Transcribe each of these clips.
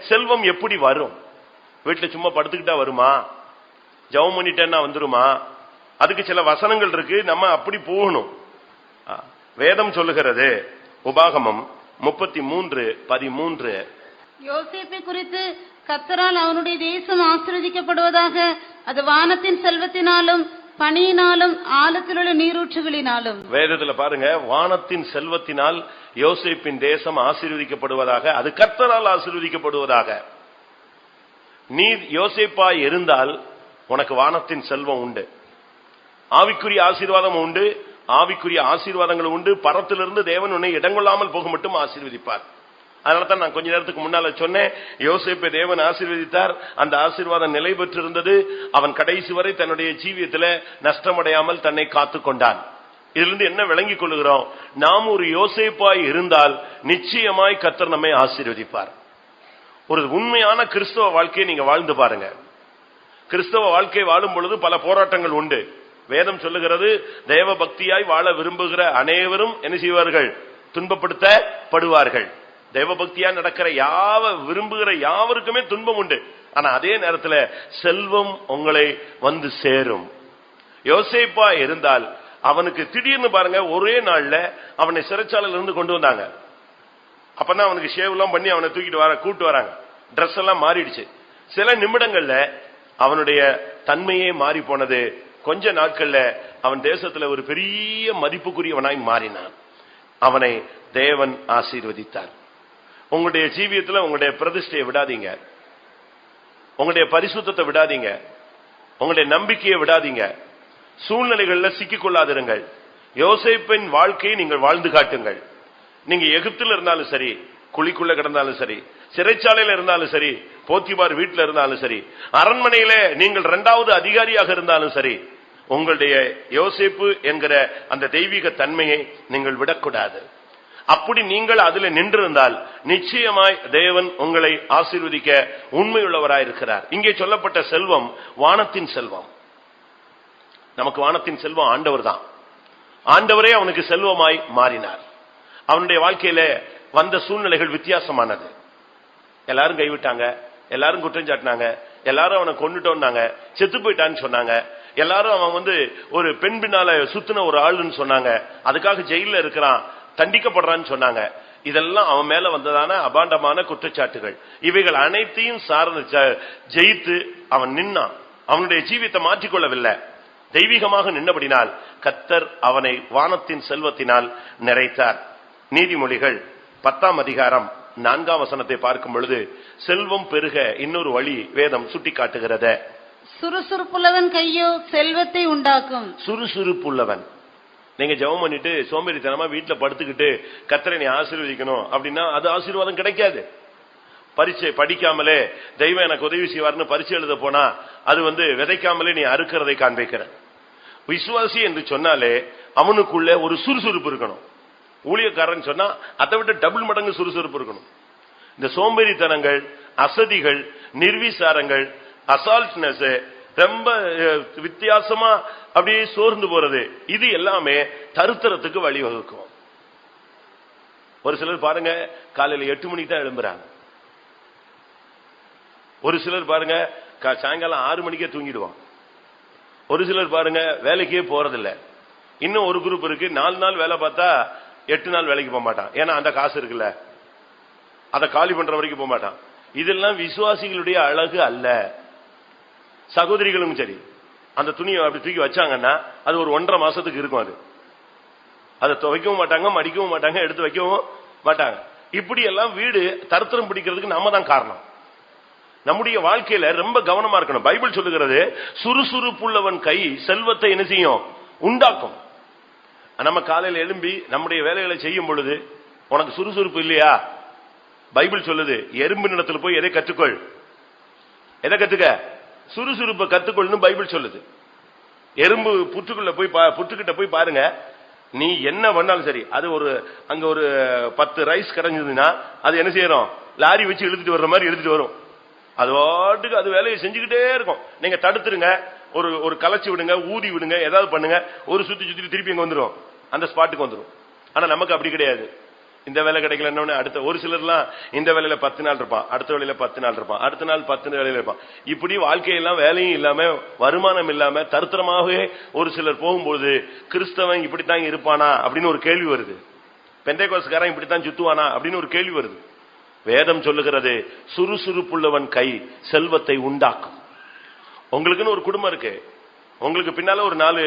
செல்வம் எப்படி வரும்? வீட்டுல சும்மா படுத்துக்கிட்டா வருமா? ஜெபம் பண்ணிட்டேன்னா வந்துருமா? அதுக்கு சில வசனங்கள் இருக்கு, நம்ம அப்படி போகணும். வேதம் சொல்லுகிறது, உபாகமம் 33:13, யோசேப்பை குறித்து கர்த்தரால் அவனுடைய தேசம் ஆசீர்வதிக்கப்படுவதாக, அது வானத்தின் செல்வத்தினாலும் பனியினாலும் ஆழத்தில் உள்ள நீரூற்றுகளினாலும். வேதத்துல பாருங்க, வானத்தின் செல்வத்தினால் யோசேப்பின் தேசம் ஆசீர்வதிக்கப்படுவதாக, அது கர்த்தரால் ஆசீர்வதிக்கப்படுவதாக. நீ யோசேப்பாய் இருந்தால் உனக்கு வானத்தின் செல்வம் உண்டு, ஆவிக்குரிய ஆசீர்வாதம் உண்டு, ஆவிக்குரிய ஆசீர்வாதங்கள் உண்டு. பரத்திலிருந்து தேவன் உன்னை இடங்கொள்ளாமல் போக மட்டும் ஆசீர்வதிப்பார். அதனாலதான் நான் கொஞ்ச நேரத்துக்கு முன்னால சொன்னேன், யோசேப்பை தேவன் ஆசீர்வதித்தார், அந்த ஆசீர்வாதம் நிலை பெற்றிருந்தது. அவன் கடைசி வரை தன்னுடைய ஜீவியத்தில் நஷ்டமடையாமல் தன்னை காத்துக் கொண்டான். இதிலிருந்து என்ன விளங்கிக் கொள்ளுகிறோம்? நாம் ஒரு யோசேப்பாய் இருந்தால் நிச்சயமாய் கர்த்தர் நம்மை ஆசீர்வதிப்பார். ஒரு உண்மையான கிறிஸ்தவ வாழ்க்கையை நீங்க வாழ்ந்து பாருங்க. கிறிஸ்தவ வாழ்க்கை வாழும் பொழுது பல போராட்டங்கள் உண்டு. வேதம் சொல்லுகிறது, தேவ பக்தியாய் வாழ விரும்புகிற அனைவரும் என்ன செய்வார்கள்? துன்பப்படுத்தப்படுவார்கள். தேவ பக்தியா நடக்கிற விரும்புகிற யாவருக்குமே துன்பம் உண்டு. ஆனா அதே நேரத்தில் செல்வம் உங்களை வந்து சேரும். யோசேப்பா இருந்தால் அவனுக்கு திடீர்னு பாருங்க, ஒரே நாள்ல அவனை சிறைச்சாலையில இருந்து கொண்டு வந்தாங்க. அப்பதான் அவனுக்கு ஷேவ் எல்லாம் பண்ணி அவனை தூக்கிட்டு கூட்டு வராங்க. டிரெஸ் எல்லாம் மாறிடுச்சு. சில நிமிடங்கள்ல அவனுடைய தன்மையே மாறி போனது. கொஞ்ச நாட்கள்ல அவன் தேசத்துல ஒரு பெரிய மதிப்புக்குரியவனாய் மாறினான். அவனை தேவன் ஆசீர்வதித்தார். உங்களுடைய ஜீவியத்துல உங்களுடைய பிரதிஷ்டையை விடாதீங்க, உங்களுடைய பரிசுத்தத்தை விடாதீங்க, உங்களுடைய நம்பிக்கையை விடாதீங்க. சூழ்நிலைகள்ல சிக்கிக் கொள்ளாதிருங்கள். யோசேப்பின் வாழ்க்கையை நீங்கள் வாழ்ந்து காட்டுங்கள். நீங்க எகிப்தில் இருந்தாலும் சரி, குழிக்குள்ள கிடந்தாலும் சரி, சிறைச்சாலையில இருந்தாலும் சரி, போத்திபார் வீட்டில் இருந்தாலும் சரி, அரண்மனையில நீங்கள் 2வது அதிகாரியாக இருந்தாலும் சரி, உங்களுடைய யோசேப்பு என்கிற அந்த தெய்வீக தன்மையை நீங்கள் விடக்கூடாது. அப்படி நீங்கள் அதுல நின்றிருந்தால் நிச்சயமாய் தேவன் உங்களை ஆசீர்வதிக்க உண்மையுள்ளவராயிருக்கிறார். இங்கே சொல்லப்பட்ட செல்வம் வானத்தின் செல்வம். நமக்கு வானத்தின் செல்வம் ஆண்டவர் தான். ஆண்டவரே அவனுக்கு செல்வமாய் மாறினார். அவனுடைய வாழ்க்கையில வந்த சூழ்நிலைகள் வித்தியாசமானது. எல்லாரும் கைவிட்டாங்க, எல்லாரும் குற்றம் சாட்டினாங்க, எல்லாரும் அவனை கொண்டுட்டோம்னாங்க, செத்து போயிட்டான்னு சொன்னாங்க, எல்லாரும் அவன் ஒரு பெண் பின்னால சுத்தின ஒரு ஆளுன்னு சொன்னாங்க, அதுக்காக ஜெயில இருக்கிறான், தண்டிக்கப்படுறான்னு சொன்னாங்க. இதெல்லாம் அவன் மேல வந்ததான அபாண்டமான குற்றச்சாட்டுகள். இவைகள் அனைத்தையும் சார்ந்து ஜெயித்து அவன் நின்னான். அவனுடைய ஜீவியத்தை மாற்றிக்கொள்ளவில்லை. தெய்வீகமாக நின்றபடினால் கர்த்தர் அவனை வானத்தின் செல்வத்தினால் நிறைத்தார். நீதிமொழிகள் 10ஆம் அதிகாரம் 4ஆம் வசனத்தை பார்க்கும் பொழுது செல்வம் பெருக இன்னொரு வழி வேதம் சுட்டி காட்டுகிறது. சுறுசுறுப்புள்ளவன் கையோ செல்வத்தை உண்டாக்கும். சுறுசுறுப்புள்ளவன். நீங்க ஜெபம் பண்ணிட்டு சோம்பேறித்தனமா வீட்டுல படுத்துக்கிட்டு கர்த்தரை நீ ஆசீர்வதிக்கணும் அப்படின்னா அது ஆசீர்வாதம் கிடைக்காது. பரீட்சை படிக்காமலே தெய்வம் எனக்கு உதவி செய்வார்னு பரீட்சை எழுத போனா அது விதைக்காமலே நீ அறுக்கிறதை காண்பிக்கிற. விசுவாசி என்று சொன்னாலே அவனுக்குள்ள ஒரு சுறுசுறுப்பு இருக்கணும். ஊழியக்காரன் சொன்னா அதை விட டபுள் மடங்கு சுறுசுறுப்பு இருக்கணும். இந்த சோம்பேறித்தனங்கள், அசதிகள், நிர்விசாரங்கள், அசால்ட்னஸ், ரொம்ப வித்தியாசமா அப்படியே சோர்ந்து போறது, இது எல்லாமே தருத்திரத்துக்கு வழிவகுக்கும். ஒரு சிலர் பாருங்க காலையில 8 மணிக்கு தான் எழும்புறாங்க. ஒரு சிலர் பாருங்க சாயங்காலம் 6 மணிக்கே தூங்கிடுவான். ஒரு சிலர் பாருங்க வேலைக்கே போறதில்ல. இன்னும் ஒரு குரூப் இருக்கு, 4 நாள் வேலை பார்த்தா 8 நாள் வேலைக்கு போக மாட்டான். ஏன்னா அந்த காசு இருக்குல்ல, அதை காலி பண்ற வரைக்கும் போக மாட்டான். இதெல்லாம் விசுவாசிகளுடைய அழகு அல்ல. சகோதரிகளும் சரி, அந்த துணியை அப்படி தூக்கி வச்சாங்கன்னா அது ஒரு 1.5 மாசத்துக்கு இருக்கும். அதை துவைக்கவும் மாட்டாங்க, மடிக்கவும் மாட்டாங்க, எடுத்து வைக்கவும் மாட்டாங்க. இப்படி எல்லாம் வீடு தருத்திரம் பிடிக்கிறதுக்கு நம்ம தான் காரணம். நம்முடைய வாழ்க்கையில ரொம்ப கவனமா இருக்கணும். பைபிள் சொல்லுகிறது, சுறுசுறுப்புள்ளவன் கை செல்வத்தை என்ன செய்யும்? உண்டாக்கும். நம்ம காலையில் எழும்பி நம்முடைய வேலைகளை செய்யும் பொழுது உனக்கு சுறுசுறுப்பு இல்லையா? பைபிள் சொல்லுது, எறும்பு நிலத்துல போய் எதை கற்றுக்கொள், எதை கத்துக்க? சுறுசுறுப்பை கத்துக்கொள்னு பைபிள் சொல்லுது. எறும்பு புற்றுக்கிட்ட போய் பாருங்க, நீ என்ன பண்ணாலும் சரி, அது அங்க ஒரு 10 ரைஸ் கிடைஞ்சதுன்னா அது என்ன செய்யறோம்? லாரி வச்சு இழுத்துட்டு வர்ற மாதிரி இழுத்துட்டு வரும். அது வாட்டுக்கு அது வேலையை செஞ்சுக்கிட்டே இருக்கும். நீங்க தடுத்துருங்க, ஒரு கலைச்சு விடுங்க, ஊதி விடுங்க, ஏதாவது பண்ணுங்க, ஒரு சுத்தி திருப்பி இங்க வந்துடும், அந்த ஸ்பாட்டுக்கு வந்துடும். ஆனா நமக்கு அப்படி கிடையாது. இந்த வேலை கிடைக்கலன்னு அடுத்த ஒரு சிலர்லாம் இந்த வேலையில 10 நாள் இருப்பான், அடுத்த வேலையில 10 நாள் இருப்பான், அடுத்த நாள் 10 வேலையில இருப்பான். இப்படி வாழ்க்கையெல்லாம் வேலையும் இல்லாம வருமானம் இல்லாம தருத்திரமாகவே ஒரு சிலர் போகும்போது கிறிஸ்தவன் இப்படித்தான் இருப்பானா அப்படின்னு ஒரு கேள்வி வருது. பெந்தைக்கோஸ்காரன் இப்படித்தான் சுத்துவானா அப்படின்னு ஒரு கேள்வி வருது. வேதம் சொல்லுகிறது, சுறுசுறுப்புள்ளவன் கை செல்வத்தை உண்டாக்கும். உங்களுக்குன்னு ஒரு குடும்பம் இருக்கு, உங்களுக்கு பின்னால ஒரு 4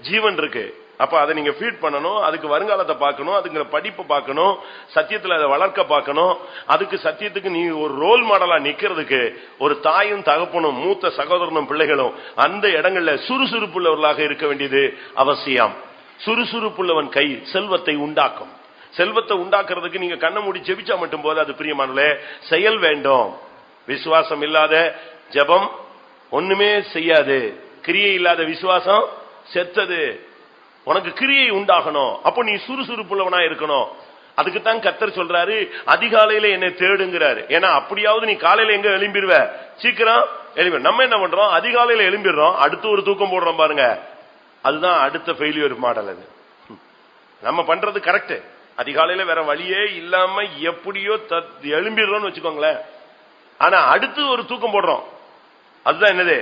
ஜீவன் இருக்கு. அப்ப அதை நீங்க ஃபீட் பண்ணணும், அதுக்கு வருங்காலத்தை பார்க்கணும், அதுக்கு படிப்பு பார்க்கணும், சத்தியத்துல அதை வளர்க்க பார்க்கணும். அதுக்கு சத்தியத்துக்கு நீ ஒரு ரோல் மாடலா நிக்கிறதுக்கு ஒரு தாயும் தகப்பனும் மூத்த சகோதரனும் பிள்ளைகளும் அந்த இடங்கள்ல சுறுசுறுப்புள்ளவர்களாக இருக்க வேண்டியது அவசியம். சுறுசுறுப்புள்ளவன் கை செல்வத்தை உண்டாக்கும். செல்வத்தை உண்டாக்குறதுக்கு நீங்க கண்ணை மூடி ஜெபிச்சா மட்டும் போது அது பிரியமானே, செயல் வேண்டும். விசுவாசம் இல்லாத ஜெபம் ஒண்ணுமே செய்யாது. கிரியை இல்லாத விசுவாசம் செத்தது. உனக்கு கிரியை உண்டாகணும், அப்ப நீ சுறுசுறுப்புள்ளவனா இருக்கணும். அதுக்குத்தான் கர்த்தர் சொல்றாரு, அதிகாலையில என்னை தேடுங்கிறாரு. ஏன்னா அப்படியாவது நீ காலையில எங்க எழும்பிடுவ, சீக்கிரம் எழும்பி. நம்ம என்ன பண்றோம், அதிகாலையில எழும்பிடுறோம், அடுத்து ஒரு தூக்கம் போடுறோம் பாருங்க. அதுதான் அடுத்த ஃபெயிலியர் மாடல். அது நம்ம பண்றது கரெக்ட், அதிகாலையில வேற வழியே இல்லாம எப்படியோ எழும்பிடுறோம்னு வச்சுக்கோங்களேன். ஆனா அடுத்து ஒரு தூக்கம் போடுறோம். அதுதான் என்னது,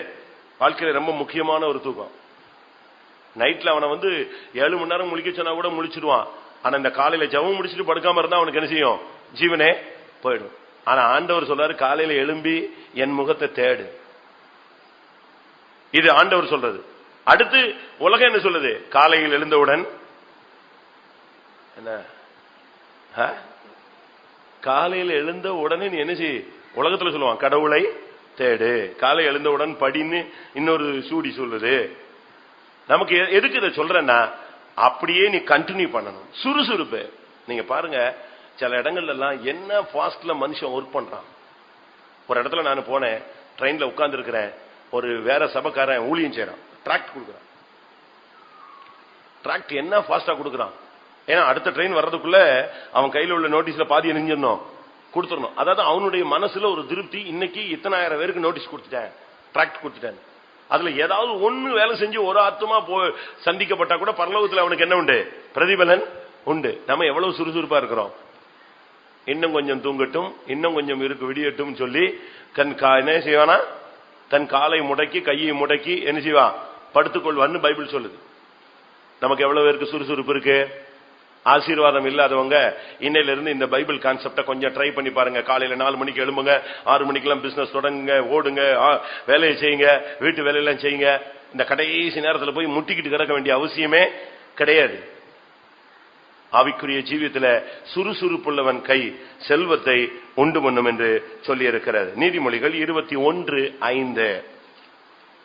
வாழ்க்கையில ரொம்ப முக்கியமான ஒரு தூக்கம். நைட்ல அவனை 7 மணி நேரம் முழிக்க சொன்னா கூட முழிச்சிடுவான். ஆனா இந்த காலையில ஜெபம் முடிச்சுட்டு படுக்காம இருந்தா அவனுக்கு என்ன செய்யும், ஜீவனே போயிடும். ஆனா ஆண்டவர் சொல்றாரு, காலையில எழும்பி என் முகத்தை தேடு. இது ஆண்டவர் சொல்றது. அடுத்து உலகம் என்ன சொல்லுது, காலையில் எழுந்தவுடன் என்ன, காலையில் எழுந்த உடனே நீ என்ன செய், உலகத்துல சொல்லுவான் கடவுளை தேடு. காலை எழுந்தவுடன் படின்னு இன்னொரு சூடி சொல்லுது. நமக்கு எதுக்கு இதை சொல்றேன்னா, அப்படியே நீ கண்டினியூ பண்ணணும். சுறுசுறுப்பு. நீங்க பாருங்க, சில இடங்கள்ல எல்லாம் என்ன ஃபாஸ்ட்ல மனுஷன் ஒர்க் பண்றான். ஒரு இடத்துல நான் போனேன், ட்ரெயின்ல உட்கார்ந்து இருக்கிறேன், ஒரு வேற சபைக்காரன் ஊழியம் செய்யறான், டிராக்ட் கொடுக்குறான். டிராக்ட் என்ன ஃபாஸ்டா கொடுக்குறான், ஏன்னா அடுத்த ட்ரெயின் வர்றதுக்குள்ள அவன் கையில உள்ள நோட்டீஸ்ல பாதியை நெஞ்சிடணும், கொடுத்துடணும். அதாவது அவனுடைய மனசுல ஒரு திருப்தி, இன்னைக்கு இத்தனை ஆயிரம் பேருக்கு நோட்டீஸ் கொடுத்துட்டேன், டிராக்ட் கொடுத்துட்டேன். அதுல ஏதாவது ஒண்ணு வேலை செஞ்சு ஒரு ஆத்மா சந்திக்கப்பட்டா கூட பரலோகத்துல அவனுக்கு என்ன உண்டு, பிரதிபலன் உண்டு. நம்ம எவ்வளவு சுறுசுறுப்பா இருக்கிறோம். இன்னும் கொஞ்சம் தூங்கட்டும், இன்னும் கொஞ்சம் இருக்கு விடியட்டும் சொல்லி என்ன செய்வானா, தன் காலை முடக்கி கையை முடக்கி என்ன செய்வான், படுத்துக்கொள்வான்னு பைபிள் சொல்லுது. நமக்கு எவ்வளவு பேருக்கு சுறுசுறுப்பு இருக்கு. ஆசீர்வாதம் இல்லாதவங்க இன்னையில இருந்து இந்த பைபிள் கான்செப்ட கொஞ்சம் ட்ரை பண்ணி பாருங்க. காலையில 4 மணிக்கு எழும்புங்க, 6 மணிக்கெல்லாம் பிசினஸ் தொடங்குங்க, ஓடுங்க, வேலையை செய்யுங்க, வீட்டு வேலையெல்லாம் செய்யுங்க. இந்த கடைசி நேரத்தில் போய் முட்டிக்கிட்டு கிடக்க வேண்டிய அவசியமே கிடையாது. ஆவிக்குரிய ஜீவியத்தில் சுறுசுறுப்புள்ளவன் கை செல்வத்தை உண்டு பண்ணும் என்று சொல்லி இருக்கிறது. நீதிமொழிகள் 21:5.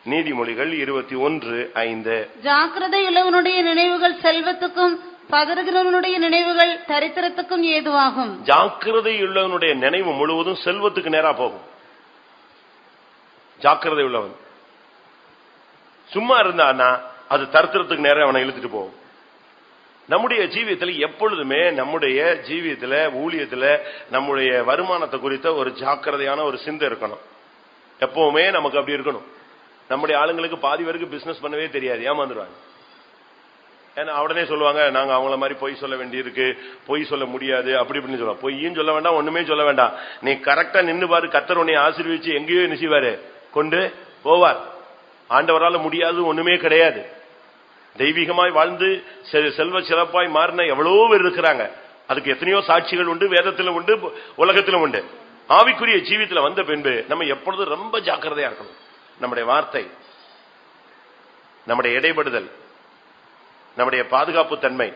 நீதிமொழிகள் 21:5. ஜாக்கிரதை உள்ளவனுடைய நினைவுகள் செல்வத்துக்கும் பதறுகிறவனுடைய நினைவுகள் தரித்திரத்துக்கும் ஏதுவாகும். ஜாக்கிரதை உள்ளவனுடைய நினைவு முழுவதும் செல்வத்துக்கு நேரா போகும். ஜாக்கிரதை உள்ளவன் சும்மா இருந்தான்னா அது தரித்திரத்துக்கு நேரம் அவனை இழுத்துட்டு போகும். நம்முடைய ஜீவியத்தில் எப்பொழுதுமே, நம்முடைய ஜீவியத்தில் ஊழியத்தில் நம்முடைய வருமானத்தை குறித்த ஒரு ஜாக்கிரதையான ஒரு சிந்தை இருக்கணும். எப்பவுமே நமக்கு அப்படி இருக்கணும். நம்முடைய ஆளுங்களுக்கு பாதி பேருக்கு பிசினஸ் பண்ணவே தெரியாது, ஏமாந்துருவாங்க. ஏன்னா உடனே சொல்லுவாங்க, நாங்க அவங்கள மாதிரி பொய் சொல்ல வேண்டியிருக்கு, பொய் சொல்ல முடியாது, அப்படி இப்படின்னு சொல்லுவாங்க. பொய்யும் சொல்ல வேண்டாம், ஒண்ணுமே சொல்ல வேண்டாம். நீ கரெக்டா நின்று பாரு, கர்த்தர் உன்னை ஆசீர்வதிச்சு எங்கேயோ நினைச்சுவாரு கொண்டு போவார். ஆண்டவரால் முடியாது ஒண்ணுமே கிடையாது. தெய்வீகமாய் வாழ்ந்து செல்வ சிறப்பாய் மாறின எவ்வளவோ பேர் இருக்கிறாங்க. அதுக்கு எத்தனையோ சாட்சிகள் உண்டு, வேதத்திலும் உண்டு, உலகத்திலும் உண்டு. ஆவிக்குரிய ஜீவியத்தில் வந்த பின்பு நம்ம எப்பொழுதும் ரொம்ப ஜாக்கிரதையா இருக்கணும். நம்முடைய வார்த்தை, நம்முடைய இடைபடுதல், நம்முடைய பாதுகாப்பு தன்மை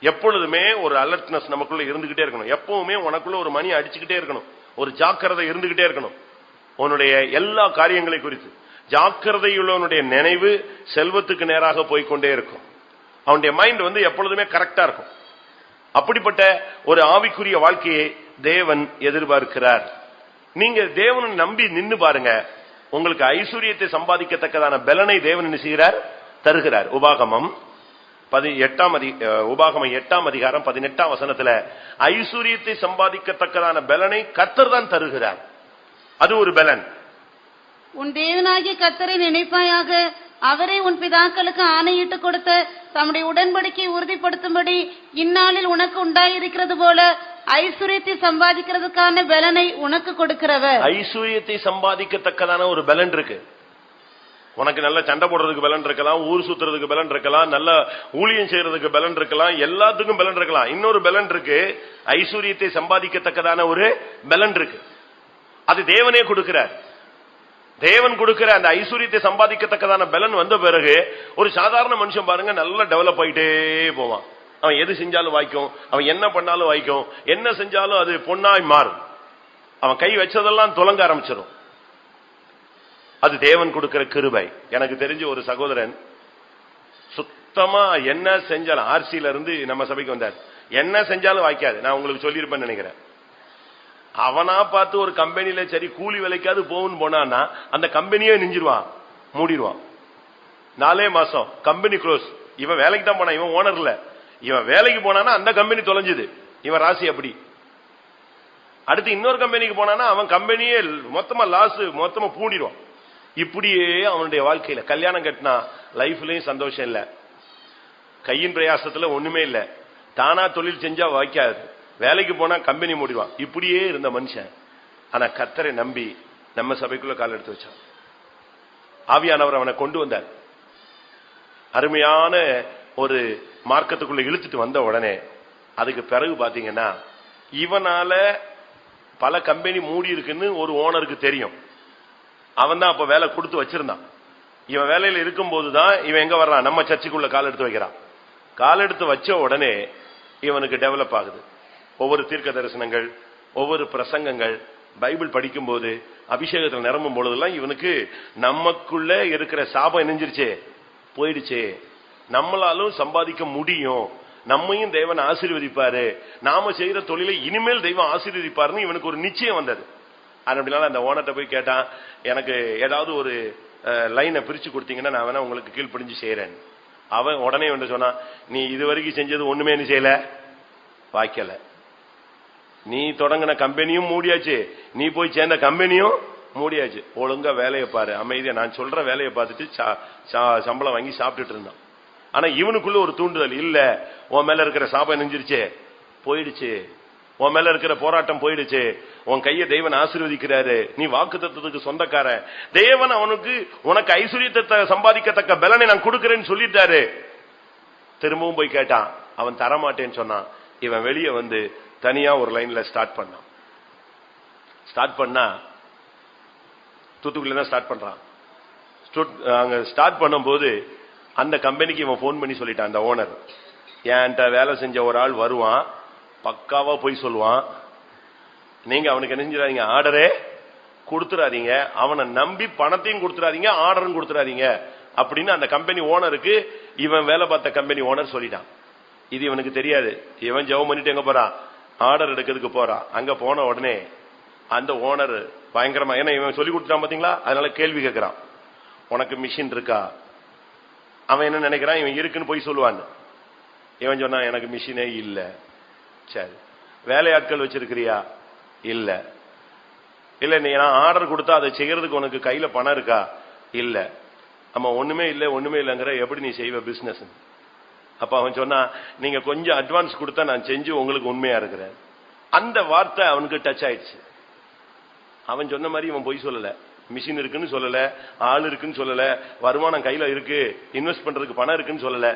எப்பொழுதுமே ஒரு அலர்ட்னஸ் நமக்குள்ள இருந்துகிட்டே இருக்கணும். எப்பவுமே உனக்குள்ள ஒரு மணி அடிச்சுக்கிட்டே இருக்கணும், ஒரு ஜாக்கிரதை இருந்துகிட்டே இருக்கணும். உன்னுடைய எல்லா காரியங்களை குறித்து ஜாக்கிரதையுள்ளவனுடைய நினைவு செல்வத்துக்கு நேராக போய்கொண்டே இருக்கும். அவனுடைய மைண்ட் எப்பொழுதுமே கரெக்டா இருக்கும். அப்படிப்பட்ட ஒரு ஆவிக்குரிய வாழ்க்கையை தேவன் எதிர்பார்க்கிறார். நீங்க தேவனை நம்பி நின்னு பாருங்க, உங்களுக்கு ஐஸ்வர்யத்தை சம்பாதிக்கத்தக்கதான பலனை தேவன் என்ன செய்கிறார், தருகிறார். உபாகமம் 8ஆம் அதிகாரம் 18ஆம் வசனத்துல ஐஸ்வர்யத்தை சம்பாதிக்கத்தக்கதான பலனை கர்த்தர் தான் தருகிறார். அது ஒரு பலன். உன் தேவனாகிய கர்த்தரை நினைப்பாயாக, அவரை உன் பிதாக்களுக்கு ஆணையிட்டு கொடுத்த தம்முடைய உடன்படிக்கை உறுதிப்படுத்தும்படி இந்நாளில் உனக்கு உண்டாயிருக்கிறது போல ஐஸ்வர்யத்தை சம்பாதிக்கிறதுக்கான பலனை உனக்கு கொடுக்கிறவர். ஐஸ்வர்யத்தை சம்பாதிக்கத்தக்கதான ஒரு பலன் இருக்கு. உனக்கு நல்ல சண்டை போடுறதுக்கு பலன் இருக்கலாம், ஊர் சுத்துறதுக்கு பலன் இருக்கலாம், நல்ல ஊழியம் செய்யறதுக்கு பலன் இருக்கலாம், எல்லாத்துக்கும் பலன் இருக்கலாம். இன்னொரு பலன் இருக்கு, ஐஸ்வர்யத்தை சம்பாதிக்கத்தக்கதான ஒரு பலன் இருக்கு. அது தேவனே கொடுக்கிறார். தேவன் கொடுக்கிற அந்த ஐஸ்வர்யத்தை சம்பாதிக்கத்தக்கதான பலன் வந்த பிறகு ஒரு சாதாரண மனுஷன் பாருங்க நல்லா டெவலப் ஆயிட்டே போவான். அவன் எது செஞ்சாலும் வாய்க்கும், அவன் என்ன பண்ணாலும் வாய்க்கும், என்ன செஞ்சாலும் அது பொன்னாய் மாறும். அவன் கை வச்சதெல்லாம் துலங்க ஆரம்பிச்சிடும். அது தேவன் கொடுக்கிற கிருபை. எனக்கு தெரிஞ்ச ஒரு சகோதரன் சுத்தமா என்ன செஞ்சாலும், ஆர்சியில இருந்து நம்ம சபைக்கு வந்தார், என்ன செஞ்சாலும் வாய்க்காது. நான் உங்களுக்கு சொல்லியிருப்பேன்னு நினைக்கிறேன். அவனா பார்த்து ஒரு கம்பெனியில சரி கூலி வேலைக்காவது போகுன்னு போனான்னா அந்த கம்பெனியே நெஞ்சிருவான், மூடிடுவான். 4 மாசம் கம்பெனி க்ளோஸ். இவன் வேலைக்கு தான் போனான், இவன் ஓனர் இல்ல. இவன் வேலைக்கு போனானா அந்த கம்பெனி தொலைஞ்சது. இவன் ராசி அப்படி. அடுத்து இன்னொரு கம்பெனிக்கு போனானா அவன் கம்பெனியே மொத்தமா லாஸ், மொத்தமா பூடிடுவான். இப்படியே அவனுடைய வாழ்க்கையில கல்யாணம் கட்டினா லைஃப்லயும் சந்தோஷம் இல்ல, கையின் பிரயாசத்துல ஒண்ணுமே இல்ல, தானா தொழில் செஞ்சா வாய்க்காது, வேலைக்கு போனா கம்பெனி மூடிடுவான். இப்படியே இருந்த மனுஷன் ஆனா கர்த்தரை நம்பி நம்ம சபைக்குள்ள கால் எடுத்து வச்சான். ஆவியானவர் அவனை கொண்டு வந்தார். அருமையான ஒரு மார்க்கத்துக்குள்ள இழுத்துட்டு வந்த உடனே அதுக்கு பிறகு பாத்தீங்கன்னா இவனால பல கம்பெனி மூடி இருக்குன்னு ஒரு ஓனருக்கு தெரியும். அவன் தான் அப்ப வேலை கொடுத்து வச்சிருந்தான். இவன் வேலையில இருக்கும் போதுதான் இவன் எங்க வர்றான், நம்ம சர்ச்சுக்குள்ள கால் எடுத்து வைக்கிறான். கால் எடுத்து வச்ச உடனே இவனுக்கு டெவலப் ஆகுது. ஒவ்வொரு தீர்க்க தரிசனங்கள், ஒவ்வொரு பிரசங்கங்கள், பைபிள் படிக்கும் போது, அபிஷேகத்தில் நிரம்பும் பொழுதெல்லாம் இவனுக்கு நமக்குள்ள இருக்கிற சாபம் நெஞ்சிருச்சே, போயிடுச்சே, நம்மளாலும் சம்பாதிக்க முடியும், நம்மையும் தேவன் ஆசீர்வதிப்பாரு, நாம செய்யற தொழிலை இனிமேல் தெய்வம் ஆசீர்வதிப்பாருன்னு இவனுக்கு ஒரு நிச்சயம் வந்தது. அப்படினால அந்த ஓனர்ட்ட போய் கேட்டான், எனக்கு ஏதாவது ஒரு லைனை பிரிச்சு கொடுத்தீங்கன்னா நான் வேணா உங்களுக்கு கீழ்ப்படிஞ்சு செய்யறேன். அவன் உடனே வந்து சொன்னான், நீ இதுவரைக்கும் செஞ்சது ஒண்ணுமே நீ செய்யல, வாய்க்கல. நீ தொடங்கின கம்பெனியும் மூடியாச்சு, நீ போய் சேர்ந்த கம்பெனியும் மூடியாச்சு. ஒழுங்கா வேலையை பாரு, அமைதியா நான் சொல்ற வேலையை பார்த்துட்டு சம்பளம் வாங்கி சாப்பிட்டுட்டு இருந்தான். ஆனா இவனுக்குள்ள ஒரு தூண்டுதல் இல்ல, உன் மேல இருக்கிற சாபம் நெஞ்சிருச்சு, போயிடுச்சு, உன் மேல இருக்கிற போராட்டம் போயிடுச்சு, உன் கையை தேவன் ஆசீர்வதிக்கிறாரு, நீ வாக்குத்தத்தத்துக்கு சொந்தக்கார, தேவன் அவனுக்கு உனக்கு ஐஸ்வர்யத்தை சம்பாதிக்கத்தக்க பலனை நான் கொடுக்கிறேன்னு சொல்லிட்டாரு. திரும்பவும் போய் கேட்டான், அவன் தரமாட்டேன்னு சொன்னான். இவன் வெளியே வந்து தனியா ஒரு லைன்ல ஸ்டார்ட் பண்ணான். ஸ்டார்ட் பண்ணா தூத்துக்குடியில தான் ஸ்டார்ட் பண்றான். அங்க ஸ்டார்ட் பண்ணும்போது அந்த கம்பெனிக்கு இவன் போன் பண்ணி சொல்லிட்டான், அந்த ஓனர், என்கிட்ட வேலை செஞ்ச ஒரு ஆள் வருவான், பக்காவா போய் சொல்லுவான், நீங்க அவனுக்கு என்ன செஞ்சிடாதீங்க, ஆர்டரே கொடுத்துறாதீங்க, அவனை நம்பி பணத்தையும் கொடுத்துறாதீங்க, ஆர்டரும் கொடுத்துறாதீங்க அப்படின்னு அந்த கம்பெனி ஓனருக்கு இவன் வேலை பார்த்த கம்பெனி ஓனர் சொல்லிட்டான். இது இவனுக்கு தெரியாது. இவன் ஜெபம் பண்ணிட்டு எங்க போறான், ஆர்டர் எடுக்கிறதுக்கு போறான். அங்க போன உடனே அந்த ஓனர் பயங்கரமா, ஏன்னா இவன் சொல்லி கொடுத்துட்டான் பாத்தீங்களா, அதனால கேள்வி கேட்கிறான், உனக்கு மிஷின் இருக்கா? அவன் என்ன நினைக்கிறான், இவன் இருக்குன்னு போய் சொல்லுவான். இவன் சொன்னா, எனக்கு மிஷினே இல்ல. சரி, வேலையாட்கள் வச்சிருக்கிறியா? இல்ல. இல்ல, நீ நான் ஆர்டர் கொடுத்தா அதை செய்யறதுக்கு உனக்கு கையில பணம் இருக்கா? இல்ல. ஆமா, ஒண்ணுமே இல்ல, ஒண்ணுமே இல்லைங்கிற, எப்படி நீ செய்வ பிசினஸ்? அப்ப அவன் சொன்னா, நீங்க கொஞ்சம் அட்வான்ஸ் கொடுத்தா நான் செஞ்சு உங்களுக்கு உண்மையா இருக்கிறேன். அந்த வார்த்தை அவனுக்கு டச் ஆயிடுச்சு. அவன் சொன்ன மாதிரி இவன் பொய் சொல்லல, மிஷின் இருக்குன்னு சொல்லல, ஆள் இருக்குன்னு சொல்லல, வருமானம் கையில இருக்கு, இன்வெஸ்ட் பண்றதுக்கு பணம் இருக்குன்னு சொல்லல,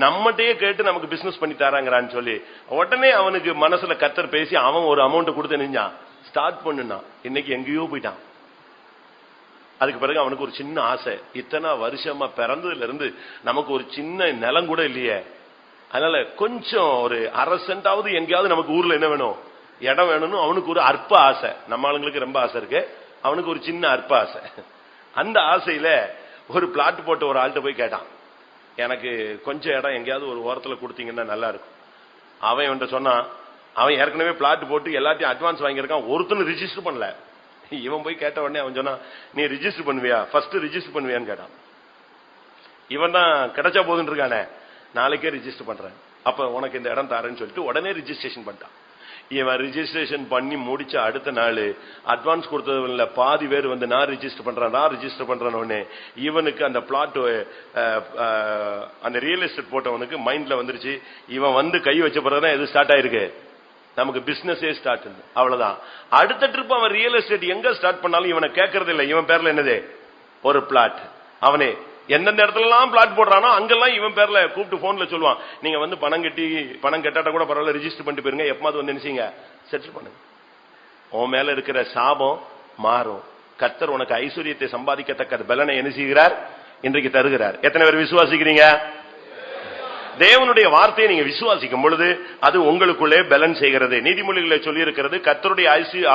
நம்மகிட்டயே கேட்டு நமக்கு பிசினஸ் பண்ணி தராங்கறான்னு சொல்லி உடனே அவனுக்கு மனசுல கர்த்தர் பேசி அவன் ஒரு அமௌண்ட் கொடுத்து நினைஞ்சான், ஸ்டார்ட் பண்ணுனா. இன்னைக்கு எங்கேயோ போயிட்டான். அதுக்கு பிறகு அவனுக்கு ஒரு சின்ன ஆசை, இத்தனை வருஷமா பிறந்ததுல இருந்து நமக்கு ஒரு சின்ன நிலம் கூட இல்லையே, அதனால கொஞ்சம் ஒரு 1/2 சென்டாவது எங்கேயாவது நமக்கு ஊர்ல என்ன வேணும், இடம் வேணும்னு அவனுக்கு ஒரு அற்ப ஆசை. நம்ம ஆளுங்களுக்கு ரொம்ப ஆசை இருக்கு, அவனுக்கு ஒரு சின்ன அற்ப ஆசை. அந்த ஆசையில ஒரு பிளாட் போட்டு ஒரு ஆள்கிட்ட போய் கேட்டான், எனக்கு கொஞ்சம் இடம் எங்கேயாவது ஒரு ஓரத்துல கொடுத்தீங்கன்னா நல்லா இருக்கும். அவன் இவன்ட்ட சொன்னான், அவன் ஏற்கனவே பிளாட் போட்டு எல்லாத்தையும் அட்வான்ஸ் வாங்கியிருக்கான், ஒருத்தனும் ரிஜிஸ்டர் பண்ணல. இவன் போய் கேட்ட உடனே அவன் சொன்னா, நீ ரிஜிஸ்டர் பண்ணுவியா, ஃபர்ஸ்ட் ரிஜிஸ்டர் பண்ணுவியான்னு கேட்டான். இவன் தான் கிடைச்சா போதுன்னு இருக்கானே, நாளைக்கே ரிஜிஸ்டர் பண்றேன், அப்ப உனக்கு இந்த இடம் தாரேன்னு சொல்லிட்டு உடனே ரிஜிஸ்ட்ரேஷன் பண்ணிட்டான். இவன் ரிஜிஸ்ட்ரேஷன் பண்ணி முடிச்ச அடுத்த நாள் அட்வான்ஸ் கொடுத்ததுல பாதி பேர் வந்து நான் ரிஜிஸ்டர் பண்றேன் இவனுக்கு அந்த பிளாட் அந்த ரியல் எஸ்டேட் போட்டவனுக்கு மைண்ட்ல வந்துருச்சு. இவன் வந்து கை வச்ச பிறகுதான் எது ஸ்டார்ட் ஆயிருக்கு, நமக்கு பிசினஸே ஸ்டார்ட். அவ்வளவுதான். அடுத்த ட்ரிப் அவன் ரியல் எஸ்டேட் எங்க ஸ்டார்ட் பண்ணாலும் இவனை கேட்கறது இல்லை. இவன் பேர்ல என்னது ஒரு பிளாட். அவனே எந்தெந்த இடத்துல எல்லாம் பிளாட் போடுறானோ அங்கெல்லாம் இவன் பேர்ல கூப்பிட்டு போன்ல சொல்லுவான், நீங்க வந்து பணம் கட்டாட்ட கூட பரவாயில்ல, ரிஜிஸ்டர் பண்ணிட்டு போயிருங்க, எப்பமாவது வந்து நினைச்சீங்க செட்டில் பண்ணுங்க. உன் மேல இருக்கிற சாபம் மாறும். கர்த்தர் உனக்கு ஐஸ்வர்யத்தை சம்பாதிக்கத்தக்க பலனை என்ன செய்கிறார், இன்றைக்கு தருகிறார். எத்தனை பேர் விசுவாசிக்கிறீங்க? தேவனுடைய வார்த்தையை நீங்க விசுவாசிக்கும் பொழுது அது உங்களுக்குள்ளே பலன் செய்கிறது. நீதிமொழிகளை சொல்லி இருக்கிறது, கர்த்தருடைய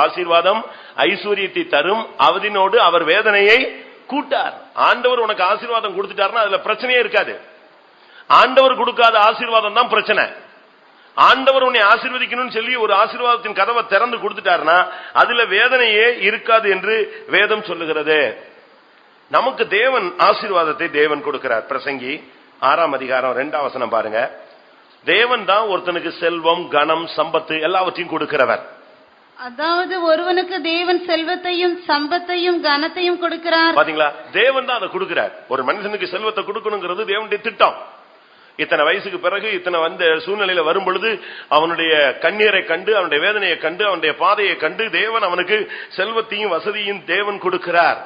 ஆசீர்வாதம் ஐஸ்வர்யத்தை தரும், அவதினோடு அவர் வேதனையை கூட்டார். ஆண்டவர் உனக்கு ஆசீர்வாதம் கொடுத்துட்டாருன்னா அதுல பிரச்சனையே இருக்காது. ஆண்டவர் கொடுக்காத ஆசீர்வாதம் தான் பிரச்சனை. ஆண்டவர் உன்னை ஆசீர்வதிக்கணும்னு சொல்லி ஒரு ஆசீர்வாதத்தின் கதவை திறந்து கொடுத்துட்டாருன்னா அதுல வேதனையே இருக்காது என்று வேதம் சொல்லுகிறது. நமக்கு தேவன் ஆசீர்வாதத்தை தேவன் கொடுக்கிறார். பிரசங்கி 6ஆம் அதிகாரம் 2ஆம் வசனம் பாருங்க. தேவன் தான் ஒருத்தனுக்கு செல்வம், கனம், சம்பத்து எல்லாவற்றையும் கொடுக்கிறவர். அதாவது ஒருவனுக்கு தேவன் செல்வத்தையும் சம்பத்தையும் கனத்தையும் கொடுக்கிறார். பாத்தீங்களா, தேவன் தான் அதை கொடுக்கிறார். ஒரு மனுஷனுக்கு செல்வத்தை கொடுக்கணுங்கிறது தேவனுடைய திட்டம். இத்தனை வயசுக்கு பிறகு இத்தனை வந்த சூழ்நிலையில வரும் பொழுது அவனுடைய கண்ணீரை கண்டு, அவனுடைய வேதனையை கண்டு, அவனுடைய பாதையை கண்டு தேவன் அவனுக்கு செல்வத்தையும் வசதியும் தேவன் கொடுக்கிறார்.